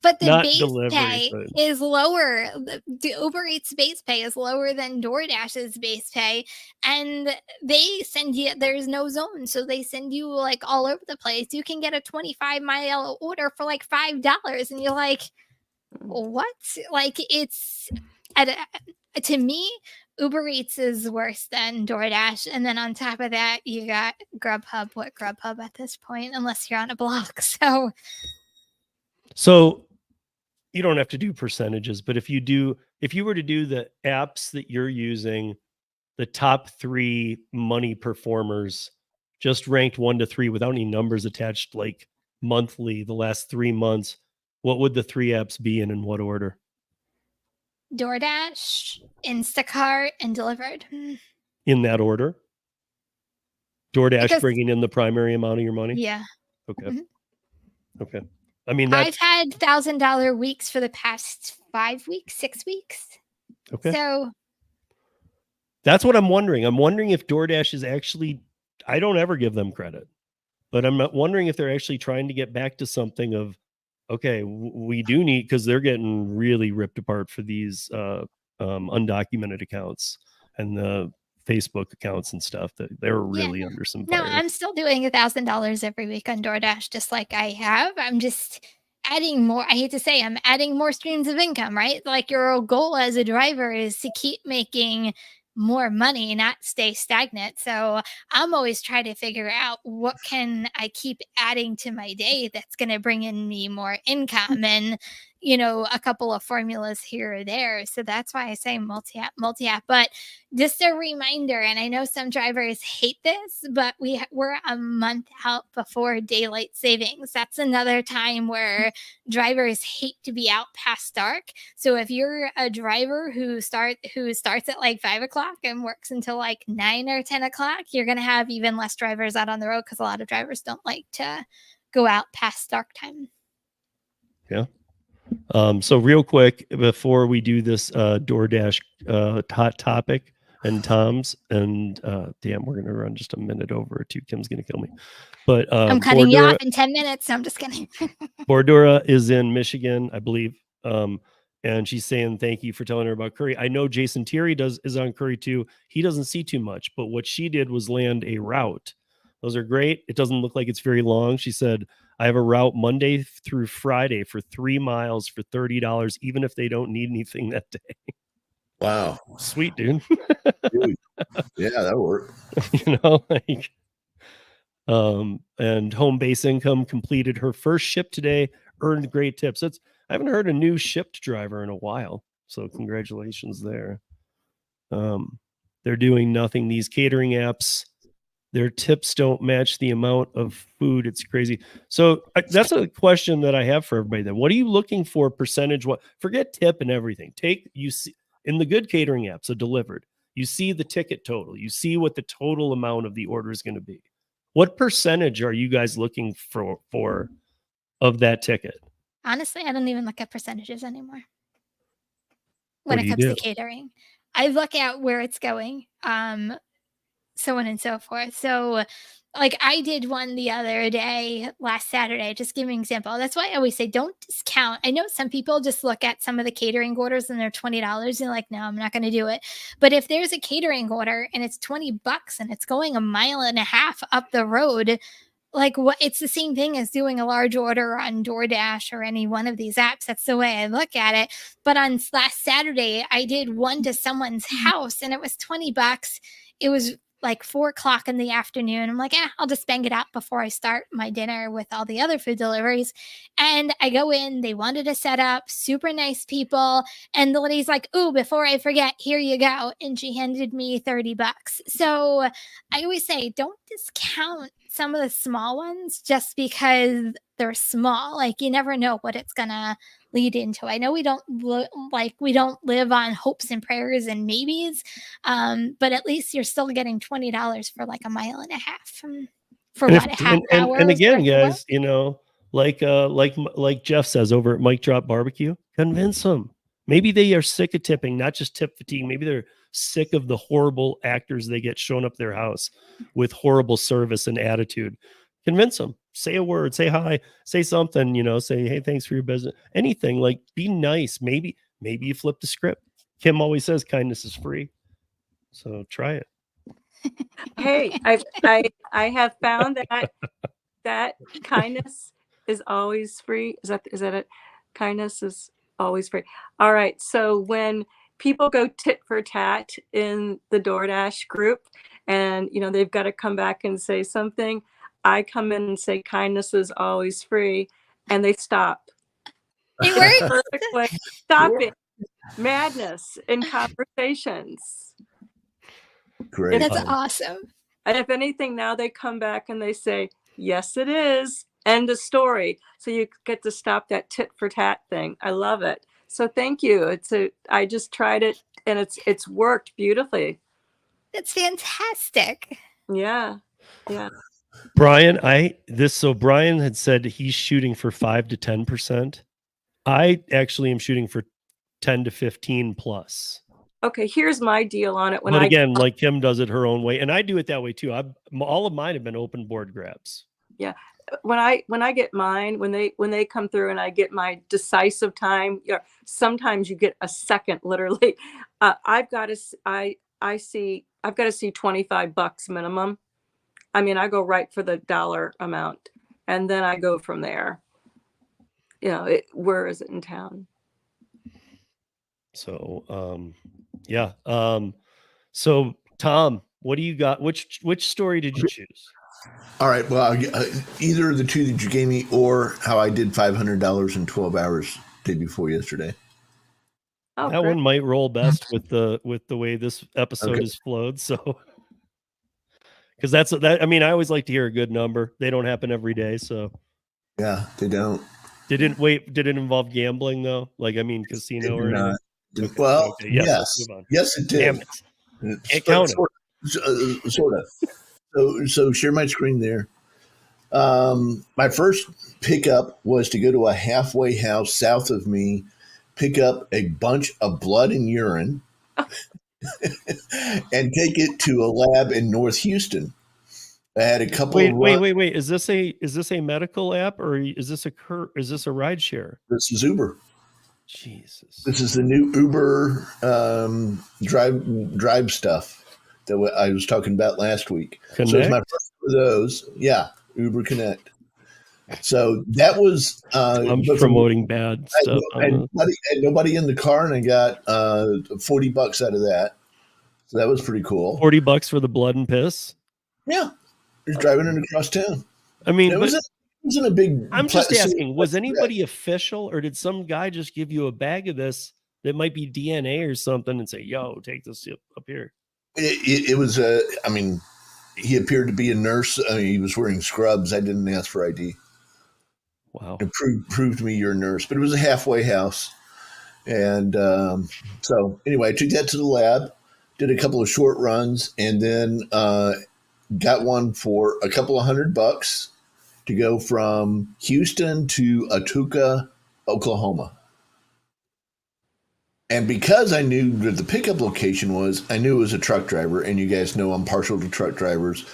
But the Not base delivery, pay but- is lower. The Uber Eats base pay is lower than DoorDash's base pay. And they send you, there's no zone. So they send you like all over the place. You can get a 25-mile order for like $5. And you're like, what? Like, it's, to me, Uber Eats is worse than DoorDash. And then on top of that, you got Grubhub. What Grubhub at this point, unless you're on a block. So you don't have to do percentages, but if you were to do the apps that you're using, the top 3 money performers, just ranked 1 to 3 without any numbers attached, like monthly, the last 3 months, what would the 3 apps be and in what order? DoorDash, Instacart, and Delivered. In that order? DoorDash bringing in the primary amount of your money? Yeah. Okay. Mm-hmm. Okay. I mean, I've had $1,000 weeks for the past 5 weeks, 6 weeks. Okay. So that's what I'm wondering. I'm wondering if DoorDash is actually, I don't ever give them credit, but I'm wondering if they're actually trying to get back to something of, okay, we do need, because they're getting really ripped apart for these undocumented accounts and the Facebook accounts and stuff, that they're really under some fire. No, I'm still doing $1,000 every week on DoorDash, just like I have. I'm just adding more. I hate to say, I'm adding more streams of income, right? Like, your goal as a driver is to keep making more money, not stay stagnant. So I'm always trying to figure out what can I keep adding to my day that's going to bring in me more income. And a couple of formulas here or there. So that's why I say multi-app. But just a reminder, and I know some drivers hate this, but we're a month out before daylight savings. That's another time where drivers hate to be out past dark. So if you're a driver who starts at like 5 o'clock and works until like 9 or 10 o'clock, you're going to have even less drivers out on the road because a lot of drivers don't like to go out past dark time. Yeah. So real quick, before we do this DoorDash hot topic and Tom's, and damn, we're going to run just a minute over or two. Kim's going to kill me. But I'm cutting you off in 10 minutes. So I'm just kidding. Bordura is in Michigan, I believe. And she's saying thank you for telling her about curry. I know Jason Thierry is on curry too. He doesn't see too much, but what she did was land a route. Those are great. It doesn't look like it's very long. She said, I have a route Monday through Friday for 3 miles for $30, even if they don't need anything that day. Wow. Sweet, dude. Dude. Yeah, that'll work. And Home Base Income completed her first ship today, earned great tips. I haven't heard a new shipped driver in a while. So congratulations there. They're doing nothing. These catering apps, their tips don't match the amount of food. It's crazy. So that's a question that I have for everybody then. What are you looking for percentage? Forget tip and everything. You see in the good catering apps, a dlivrd, you see the ticket total. You see what the total amount of the order is going to be. What percentage are you guys looking for of that ticket? Honestly, I don't even look at percentages anymore when it comes to catering. I look at where it's going. So on and so forth. So like I did one the other day, last Saturday, just give me an example. That's why I always say, don't discount. I know some people just look at some of the catering orders and they're $20 and like, no, I'm not going to do it. But if there's a catering order and it's $20 and it's going 1.5 miles up the road, like what, it's the same thing as doing a large order on DoorDash or any one of these apps. That's the way I look at it. But on last Saturday, I did one to someone's house and it was $20. It was like 4 o'clock in the afternoon. I'm like, I'll just bang it out before I start my dinner with all the other food deliveries. And I go in, they wanted a setup, super nice people. And the lady's like, ooh, before I forget, here you go. And she handed me $30. So I always say, don't discount some of the small ones just because they're small. Like you never know what it's going to lead into. I know we don't live on hopes and prayers and maybes, but at least you're still getting $20 for like 1.5 miles for what, a half hour. And again, guys, like Jeff says over at Mike Drop Barbecue, convince them. Maybe they are sick of tipping, not just tip fatigue. Maybe they're sick of the horrible actors they get shown up their house with horrible service and attitude. Convince them. Say a word, say hi, say something, say, hey, thanks for your business. Anything, like be nice. Maybe you flip the script. Kim always says kindness is free. So try it. Hey, I have found that kindness is always free. Is that it? Kindness is always free. All right. So when people go tit for tat in the DoorDash group and, they've got to come back and say something, I come in and say kindness is always free, and they stop. It works. Perfect way. Stopping madness in conversations. Great. That's awesome. And if anything, now they come back and they say, yes, it is. End of story. So you get to stop that tit for tat thing. I love it. So thank you. I just tried it and it's worked beautifully. That's fantastic. Yeah. Yeah. Brian, Brian had said he's shooting for 5 to 10%. I actually am shooting for 10 to 15 plus. Okay, here's my deal on it. But again, like Kim does it her own way, and I do it that way too. All of mine have been open board grabs. Yeah, when I get mine, when they come through and I get my decisive time, sometimes you get a second, literally. I've got to see $25 minimum. I mean, I go right for the dollar amount, and then I go from there. Where is it in town? So, yeah. So Tom, what do you got? Which story did you choose? All right. Well, either of the two that you gave me or how I did $500 in 12 hours day before yesterday. Oh, That great. one might roll best with the way this episode is flowed. So, because that. I mean, I always like to hear a good number. They don't happen every day, so Yeah, they don't. did it involve gambling though? Like, I mean, casino or anything? Okay, Well, okay, yes, yes, let's move on. yes, it did. Damn it! Can't count it. Sort of. So share my screen there. My first pickup was to go to a halfway house south of me, pick up a bunch of blood and urine, and take it to a lab in North Houston. I had a couple. Wait. Is this a medical app or is this a rideshare? This is Uber. Jesus. This is the new Uber drive stuff that I was talking about last week. Connect? So it's my first of those. Yeah, Uber Connect. So that was I'm promoting bad stuff. And nobody in the car, and I got $40 out of that. So that was pretty cool. $40 for the blood and piss. Yeah, just driving it across town. I mean, it wasn't a big. I'm just asking: was anybody official, or did some guy just give you a bag of this that might be DNA or something, and say, "Yo, take this up here"? It was a. I mean, he appeared to be a nurse. I mean, he was wearing scrubs. I didn't ask for ID. Wow. It proved to me you're a nurse, but it was a halfway house. And so anyway, I took that to the lab, did a couple of short runs, and then got one for a couple of $100 to go from Houston to Atuka, Oklahoma. And because I knew where the pickup location was, I knew it was a truck driver, and you guys know I'm partial to truck drivers.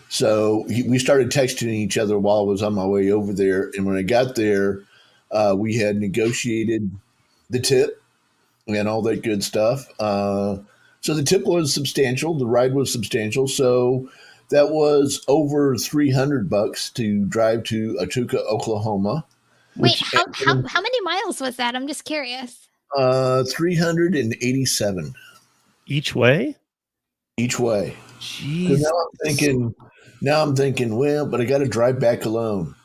So we started texting each other while I was on my way over there. And when I got there, we had negotiated the tip and all that good stuff. So the tip was substantial. The ride was substantial. So that was over $300 to drive to Atuka, Oklahoma. Wait, how many miles was that? I'm just curious. 387 each way. Each way. Jeez. So now I'm thinking, well, but I got to drive back alone.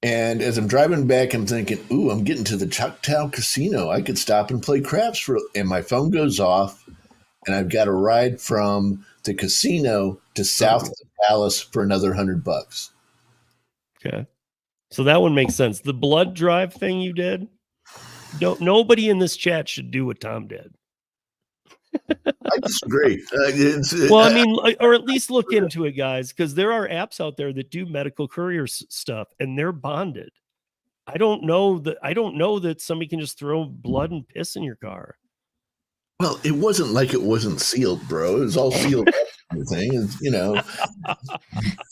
And as I'm driving back, I'm thinking, ooh, I'm getting to the Choctaw Casino. I could stop and play craps and my phone goes off, and I've got to ride from the casino to south of Dallas for another $100. Okay. So that one makes sense. The blood drive thing you did, nobody in this chat should do what Tom did. I disagree. Well, I mean, or at least look into it, guys, because there are apps out there that do medical courier stuff, and they're bonded. I don't know that somebody can just throw blood and piss in your car. Well, it wasn't like it wasn't sealed, bro. It was all sealed up and everything, you know.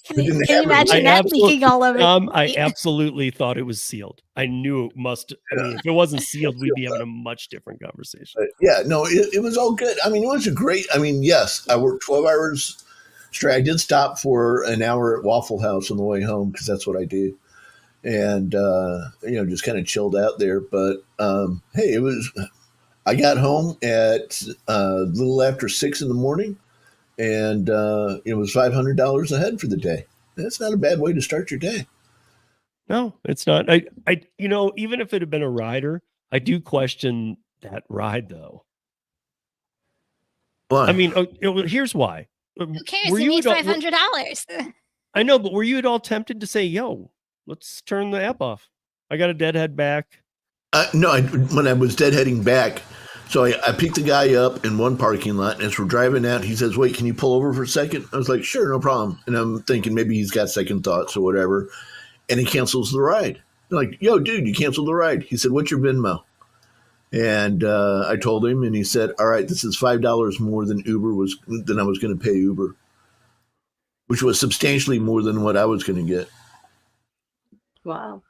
Can you imagine that leaking all over? I absolutely thought it was sealed. I knew it must. I mean, if it wasn't sealed, we'd be having a much different conversation. Yeah, no, it was all good. I mean, it was a great. I mean, yes, I worked 12 hours straight. I did stop for an hour at Waffle House on the way home because that's what I do, and just kind of chilled out there. But hey, it was. I got home at a little after 6 in, and it was $500 ahead for the day. That's not a bad way to start your day. No, it's not. I even if it had been a rider, I do question that ride though. Why? I mean, here's why. Who cares? You need $500. I know, but were you at all tempted to say, "Yo, let's turn the app off"? I got a deadhead back. No, when I was deadheading back, so I picked the guy up in one parking lot, and as we're driving out, he says, "Wait, can you pull over for a second?" I was like, "Sure, no problem." And I'm thinking maybe he's got second thoughts or whatever, and he cancels the ride. I'm like, "Yo, dude, you canceled the ride." He said, "What's your Venmo?" And I told him, and he said, "All right, this is $5 more than I was going to pay Uber, which was substantially more than what I was going to get." Wow.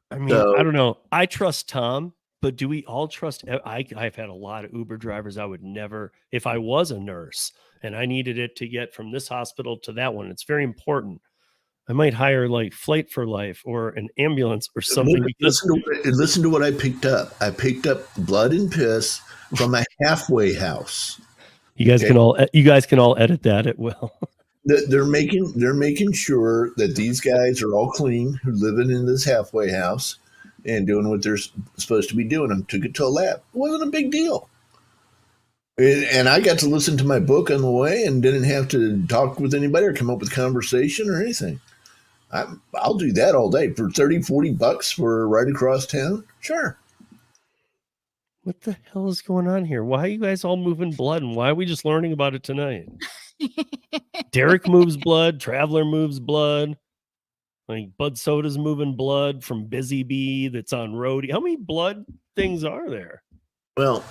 I mean, I don't know. I trust Tom, but do we all trust? I've had a lot of Uber drivers. I would never, if I was a nurse and I needed it to get from this hospital to that one, it's very important. I might hire like Flight for Life or an ambulance or something. Listen to what I picked up. I picked up blood and piss from a halfway house. You guys can all edit that at will. They're making sure that these guys are all clean who living in this halfway house, and doing what they're supposed to be doing. I took it to a lab. It wasn't a big deal. And I got to listen to my book on the way and didn't have to talk with anybody or come up with conversation or anything. I'll do that all day for $30-$40 for a ride across town. Sure. What the hell is going on here? Why are you guys all moving blood? And why are we just learning about it tonight? Derek moves blood. Traveler moves blood. Like Bud Soda's moving blood from Busy Bee that's on Rodeo. How many blood things are there? Well,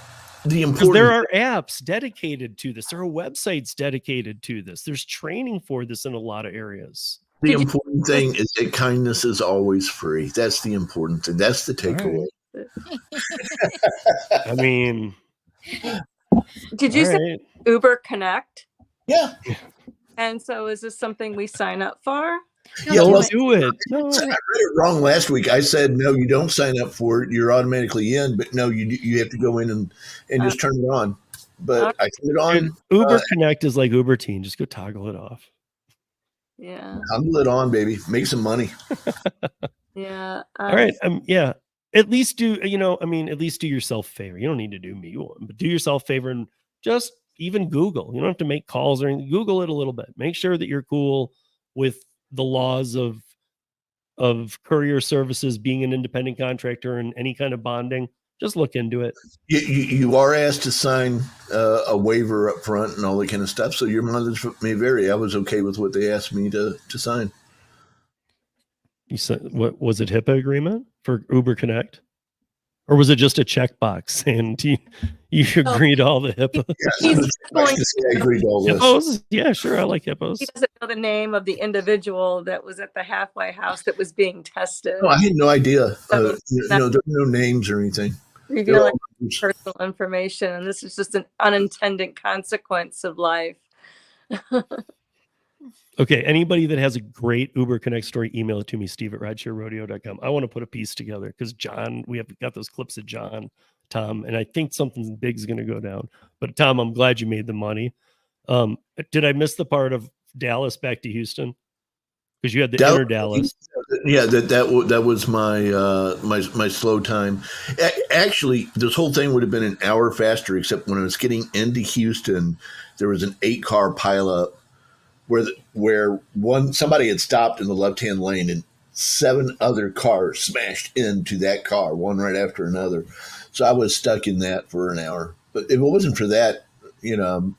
the Because important there are apps dedicated to this. There are websites dedicated to this. There's training for this in a lot of areas. the important thing is that kindness is always free. That's the important thing. That's the takeaway. I mean, Did you all say right. Uber Connect? Yeah. And so is this something we sign up for? Yeah, Don't well, do it. No. I read it wrong last week. I said, no, you don't sign up for it. You're automatically in, but no, you have to go in and just turn it on. But I turned it on. Dude, Uber Connect is like Uber Teen. Just go toggle it off. Yeah. Toggle it on, baby. Make some money. Yeah. All right. Yeah. At least do, at least do yourself a favor. You don't need to do me one, but do yourself a favor and just even Google. You don't have to make calls or anything. Google it a little bit. Make sure that you're cool with the laws of courier services, being an independent contractor and any kind of bonding. Just look into it. You are asked to sign a waiver up front and all that kind of stuff. So your mileage may vary. I was okay with what they asked me to sign. You said, what was it? HIPAA agreement for Uber Connect, or was it just a checkbox saying you agree to all the HIPAA? I agreed to all this. HIPPOs? Yeah, sure. I like HIPPOs. He doesn't know the name of the individual that was at the halfway house that was being tested. No, I had no idea. So there are no names or anything. Revealing personal information, and this is just an unintended consequence of life. Okay, anybody that has a great Uber Connect story, email it to me, steve@ridesharerodeo.com. I want to put a piece together because John, we have got those clips of John, Tom, and I think something big is going to go down. But Tom, I'm glad you made the money. Did I miss the part of Dallas back to Houston? Because you had the inner Dallas. Yeah, that was my slow time. Actually, this whole thing would have been an hour faster, except when I was getting into Houston, there was an 8-car pileup where somebody had stopped in the left-hand lane and 7 other cars smashed into that car, one right after another. So I was stuck in that for an hour. But if it wasn't for that, and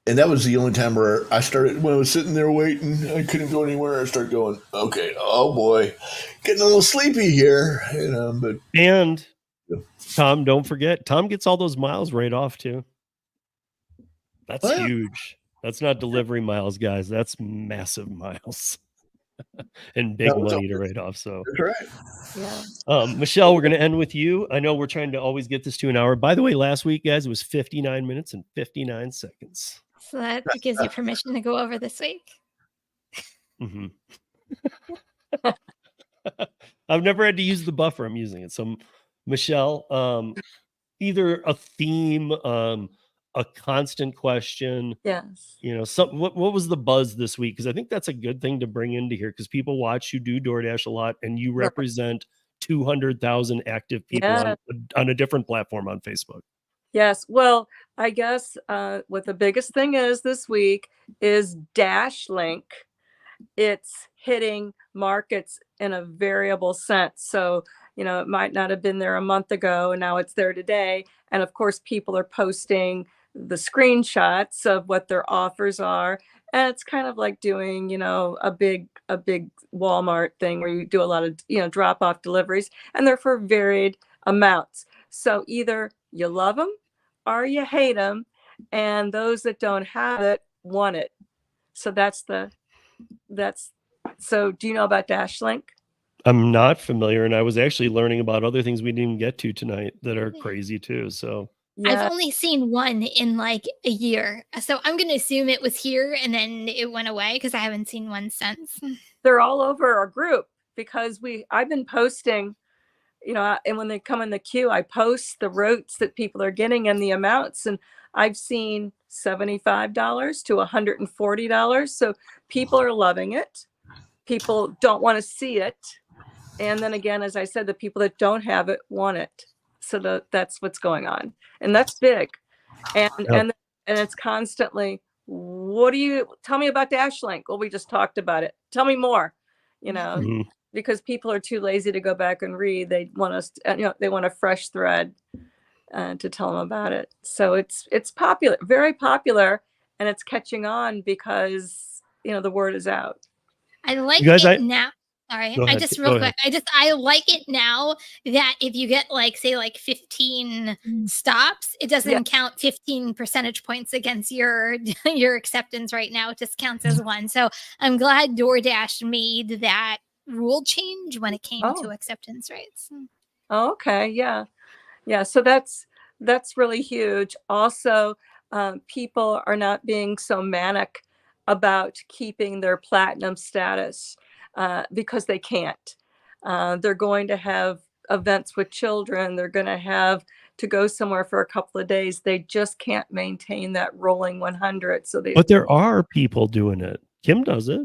that was the only time where I started, when I was sitting there waiting, I couldn't go anywhere. I started going, okay, oh boy, getting a little sleepy here, but. And Tom, don't forget, Tom gets all those miles right off too. That's huge. That's not delivery miles, guys. That's massive miles and big money to write off. So that's right. Yeah. Michelle, we're going to end with you. I know we're trying to always get this to an hour. By the way, last week, guys, it was 59 minutes and 59 seconds. So that gives you permission to go over this week. Mm-hmm. I've never had to use the buffer. I'm using it. So, Michelle, either a theme, a constant question. Yes. What was the buzz this week? Because I think that's a good thing to bring into here because people watch you do DoorDash a lot and you represent 200,000 active people on a different platform on Facebook. Yes. Well, I guess what the biggest thing is this week is Dashlink. It's hitting markets in a variable sense. So, it might not have been there a month ago and now it's there today. And of course, people are posting the screenshots of what their offers are. And it's kind of like doing, a big Walmart thing where you do a lot of, drop off deliveries and they're for varied amounts. So either you love them or you hate them. And those that don't have it want it. So so do you know about Dashlink? I'm not familiar. And I was actually learning about other things we didn't even get to tonight that are crazy too. So I've only seen one in like a year. So I'm going to assume it was here and then it went away because I haven't seen one since. They're all over our group because I've been posting, and when they come in the queue, I post the routes that people are getting and the amounts. And I've seen $75 to $140. So people are loving it. People don't want to see it. And then again, as I said, the people that don't have it want it. So that's what's going on. And that's big. And it's constantly, what do you tell me about Dashlink? Well, we just talked about it. Tell me more, because people are too lazy to go back and read. They want us, they want a fresh thread to tell them about it. So it's popular, very popular, and it's catching on because, the word is out. I like guys, it now. All right. Go I ahead. just Go real ahead. quick. I like it now that if you get say 15 stops, it doesn't count 15 percentage points against your acceptance right now. It just counts as one. So I'm glad DoorDash made that rule change when it came to acceptance rates. Oh, okay. Yeah. Yeah. So that's really huge. Also, people are not being so manic about keeping their platinum status because they can't. They're going to have events with children. They're going to have to go somewhere for a couple of days. They just can't maintain that rolling 100. So But there are people doing it. Kim does it.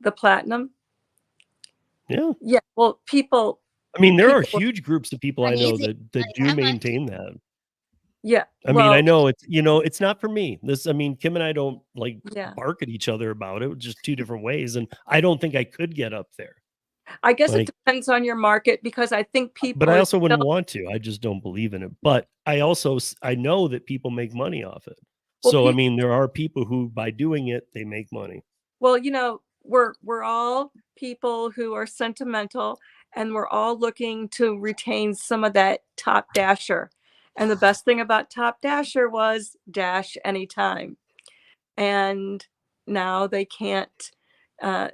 The platinum. Yeah. Yeah. Well, people. I mean, there are huge groups of people I know Easy. that do maintain that. Yeah. I mean, I know it's, it's not for me. Kim and I don't bark at each other about it. Just two different ways. And I don't think I could get up there. I guess it depends on your market, because I think people. But I also wouldn't want to. I just don't believe in it. But I know that people make money off it. Well, so, I mean, there are people who, by doing it, they make money. Well, we're all people who are sentimental, and we're all looking to retain some of that top dasher. And the best thing about Top Dasher was dash anytime. And now they can't, there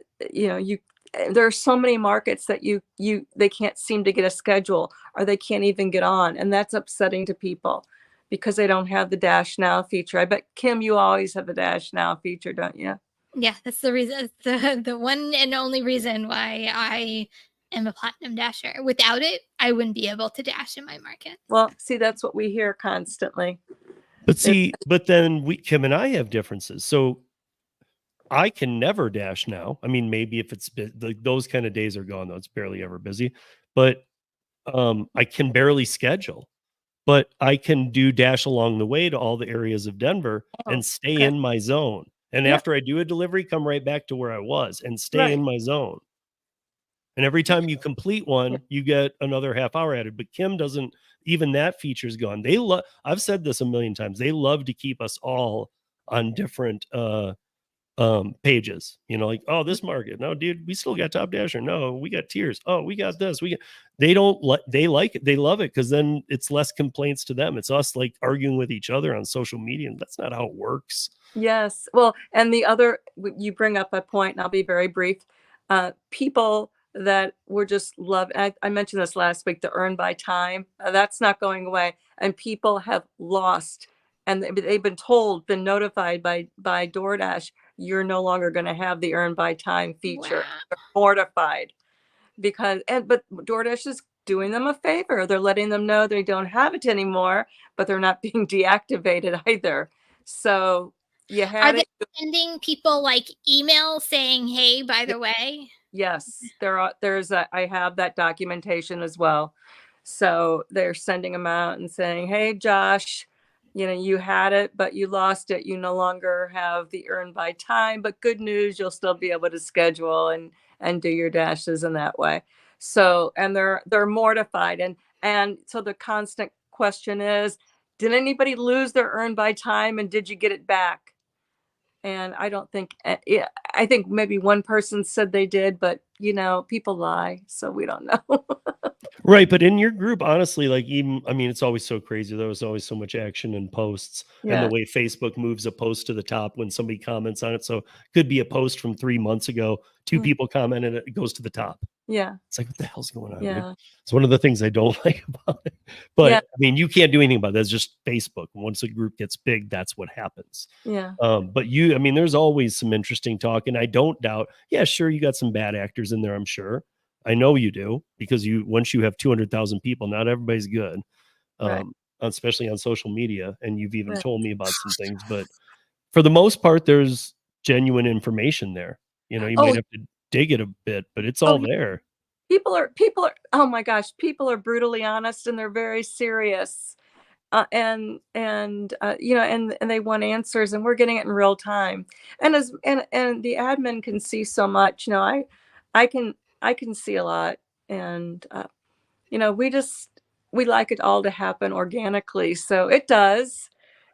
are so many markets that they can't seem to get a schedule, or they can't even get on. And that's upsetting to people because they don't have the Dash Now feature. I bet, Kim, you always have the Dash Now feature, don't you? Yeah, that's the reason, the one and only reason why I am a platinum dasher. Without it, I wouldn't be able to dash in my market. Well, see, that's what we hear constantly. But then Kim and I have differences. So I can never dash now. I mean, maybe if it's those kind of days are gone, though, it's barely ever busy. But I can barely schedule. But I can do dash along the way to all the areas of Denver and stay in my zone. And after I do a delivery, come right back to where I was and stay in my zone. And every time you complete one, you get another half hour added. But Kim doesn't, even that feature's gone. I've said this a million times. They love to keep us all on different pages, oh, this market. No, dude, we still got Top Dasher. No, we got tiers. Oh, we got this. They like it. They love it, because then it's less complaints to them. It's us arguing with each other on social media. And that's not how it works. Yes. Well, and the other, you bring up a point, and I'll be very brief. People that were just I mentioned this last week, the earn by time, that's not going away. And people have lost, and they've been been notified by DoorDash, you're no longer going to have the earn by time feature. Wow. They're mortified but DoorDash is doing them a favor. They're letting them know they don't have it anymore, but they're not being deactivated either. So you had Are they sending people email saying, hey, by the way? Yes, I have that documentation as well. So they're sending them out and saying, hey, Josh, you had it, but you lost it. You no longer have the earn by time, but good news, you'll still be able to schedule and do your dashes in that way. So, and they're mortified. And so the constant question is, did anybody lose their earn by time, and did you get it back? And I don't think, I think maybe one person said they did, but people lie, so we don't know. Right. But in your group, honestly, it's always so crazy. There was always so much action and posts, and the way Facebook moves a post to the top when somebody comments on it. So it could be a post from 3 months ago, two people commented, it goes to the top. Yeah. It's what the hell's going on? Yeah. Dude? It's one of the things I don't like about it. But I mean, you can't do anything about that. It's just Facebook. Once a group gets big, that's what happens. Yeah. But there's always some interesting talk, and I don't doubt. Yeah, sure, you got some bad actors in there, I'm sure. I know you do, because once you have 200,000 people, not everybody's good, especially on social media. And you've even told me about some things, but for the most part, there's genuine information there. You might have to dig it a bit, but it's all there. people are oh my gosh, people are brutally honest and they're very serious. And you know, and they want answers, and we're getting it in real time. And the admin can see so much. You know, I can see a lot, and you know, we like it all to happen organically, so it does.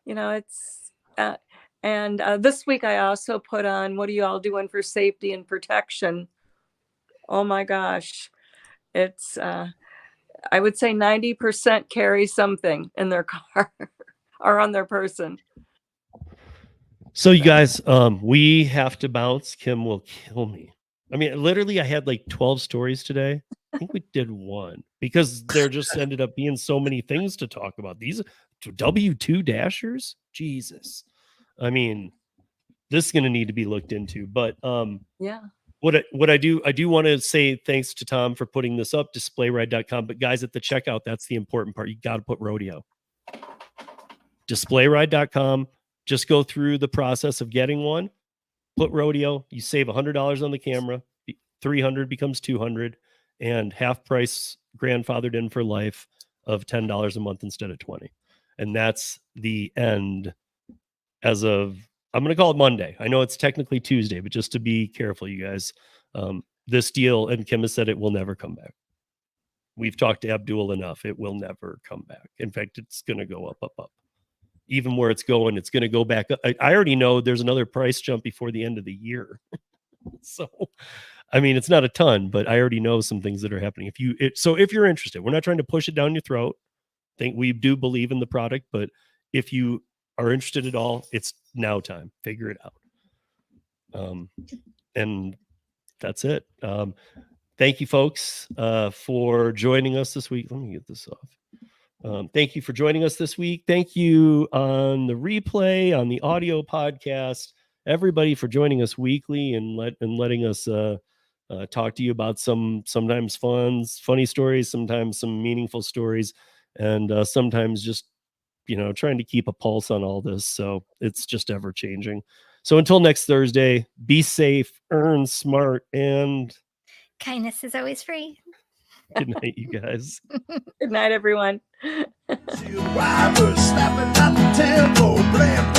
You know, it's and this week I also put on, what are you all doing for safety and protection? Oh my gosh, it's I would say 90% carry something in their car or on their person. So you guys, we have to bounce. Kim will kill me. I mean, literally, I had like 12 stories today. I think we did one because there just ended up being so many things to talk about. These W2 dashers, Jesus. I mean, this is going to need to be looked into. But Yeah. what I do want to say thanks to Tom for putting this up, DisplayRide.com. But guys, at the checkout, that's the important part. You got to put Rodeo. DisplayRide.com. Just go through the process of getting one. Put Rodeo. You save $100 on the camera. $300 becomes $200, and half price grandfathered in for life of $10 a month instead of $20. And that's the end as of, I'm going to call it Monday. I know it's technically Tuesday, but just to be careful, you guys, this deal, and Kim has said it will never come back. We've talked to Abdul enough. It will never come back. In fact, it's going to go up. Even where it's going, it's going to go back up. I already know there's another price jump before the end of the year. So, I mean, it's not a ton, but I already know some things that are happening. So if you're interested, we're not trying to push it down your throat. I think we do believe in the product, but if you are interested at all, it's now time. Figure it out. And that's it. Thank you, folks, for joining us this week. Let me get this off. Thank you for joining us this week. Thank you on the replay, on the audio podcast, everybody for joining us weekly and letting us talk to you about sometimes funny stories, sometimes some meaningful stories, and sometimes just, you know, trying to keep a pulse on all this. So it's just ever changing. So until next Thursday, be safe, earn smart, and kindness is always free. good night, you guys. Good night, everyone. See a driver snapping at the tempo, playing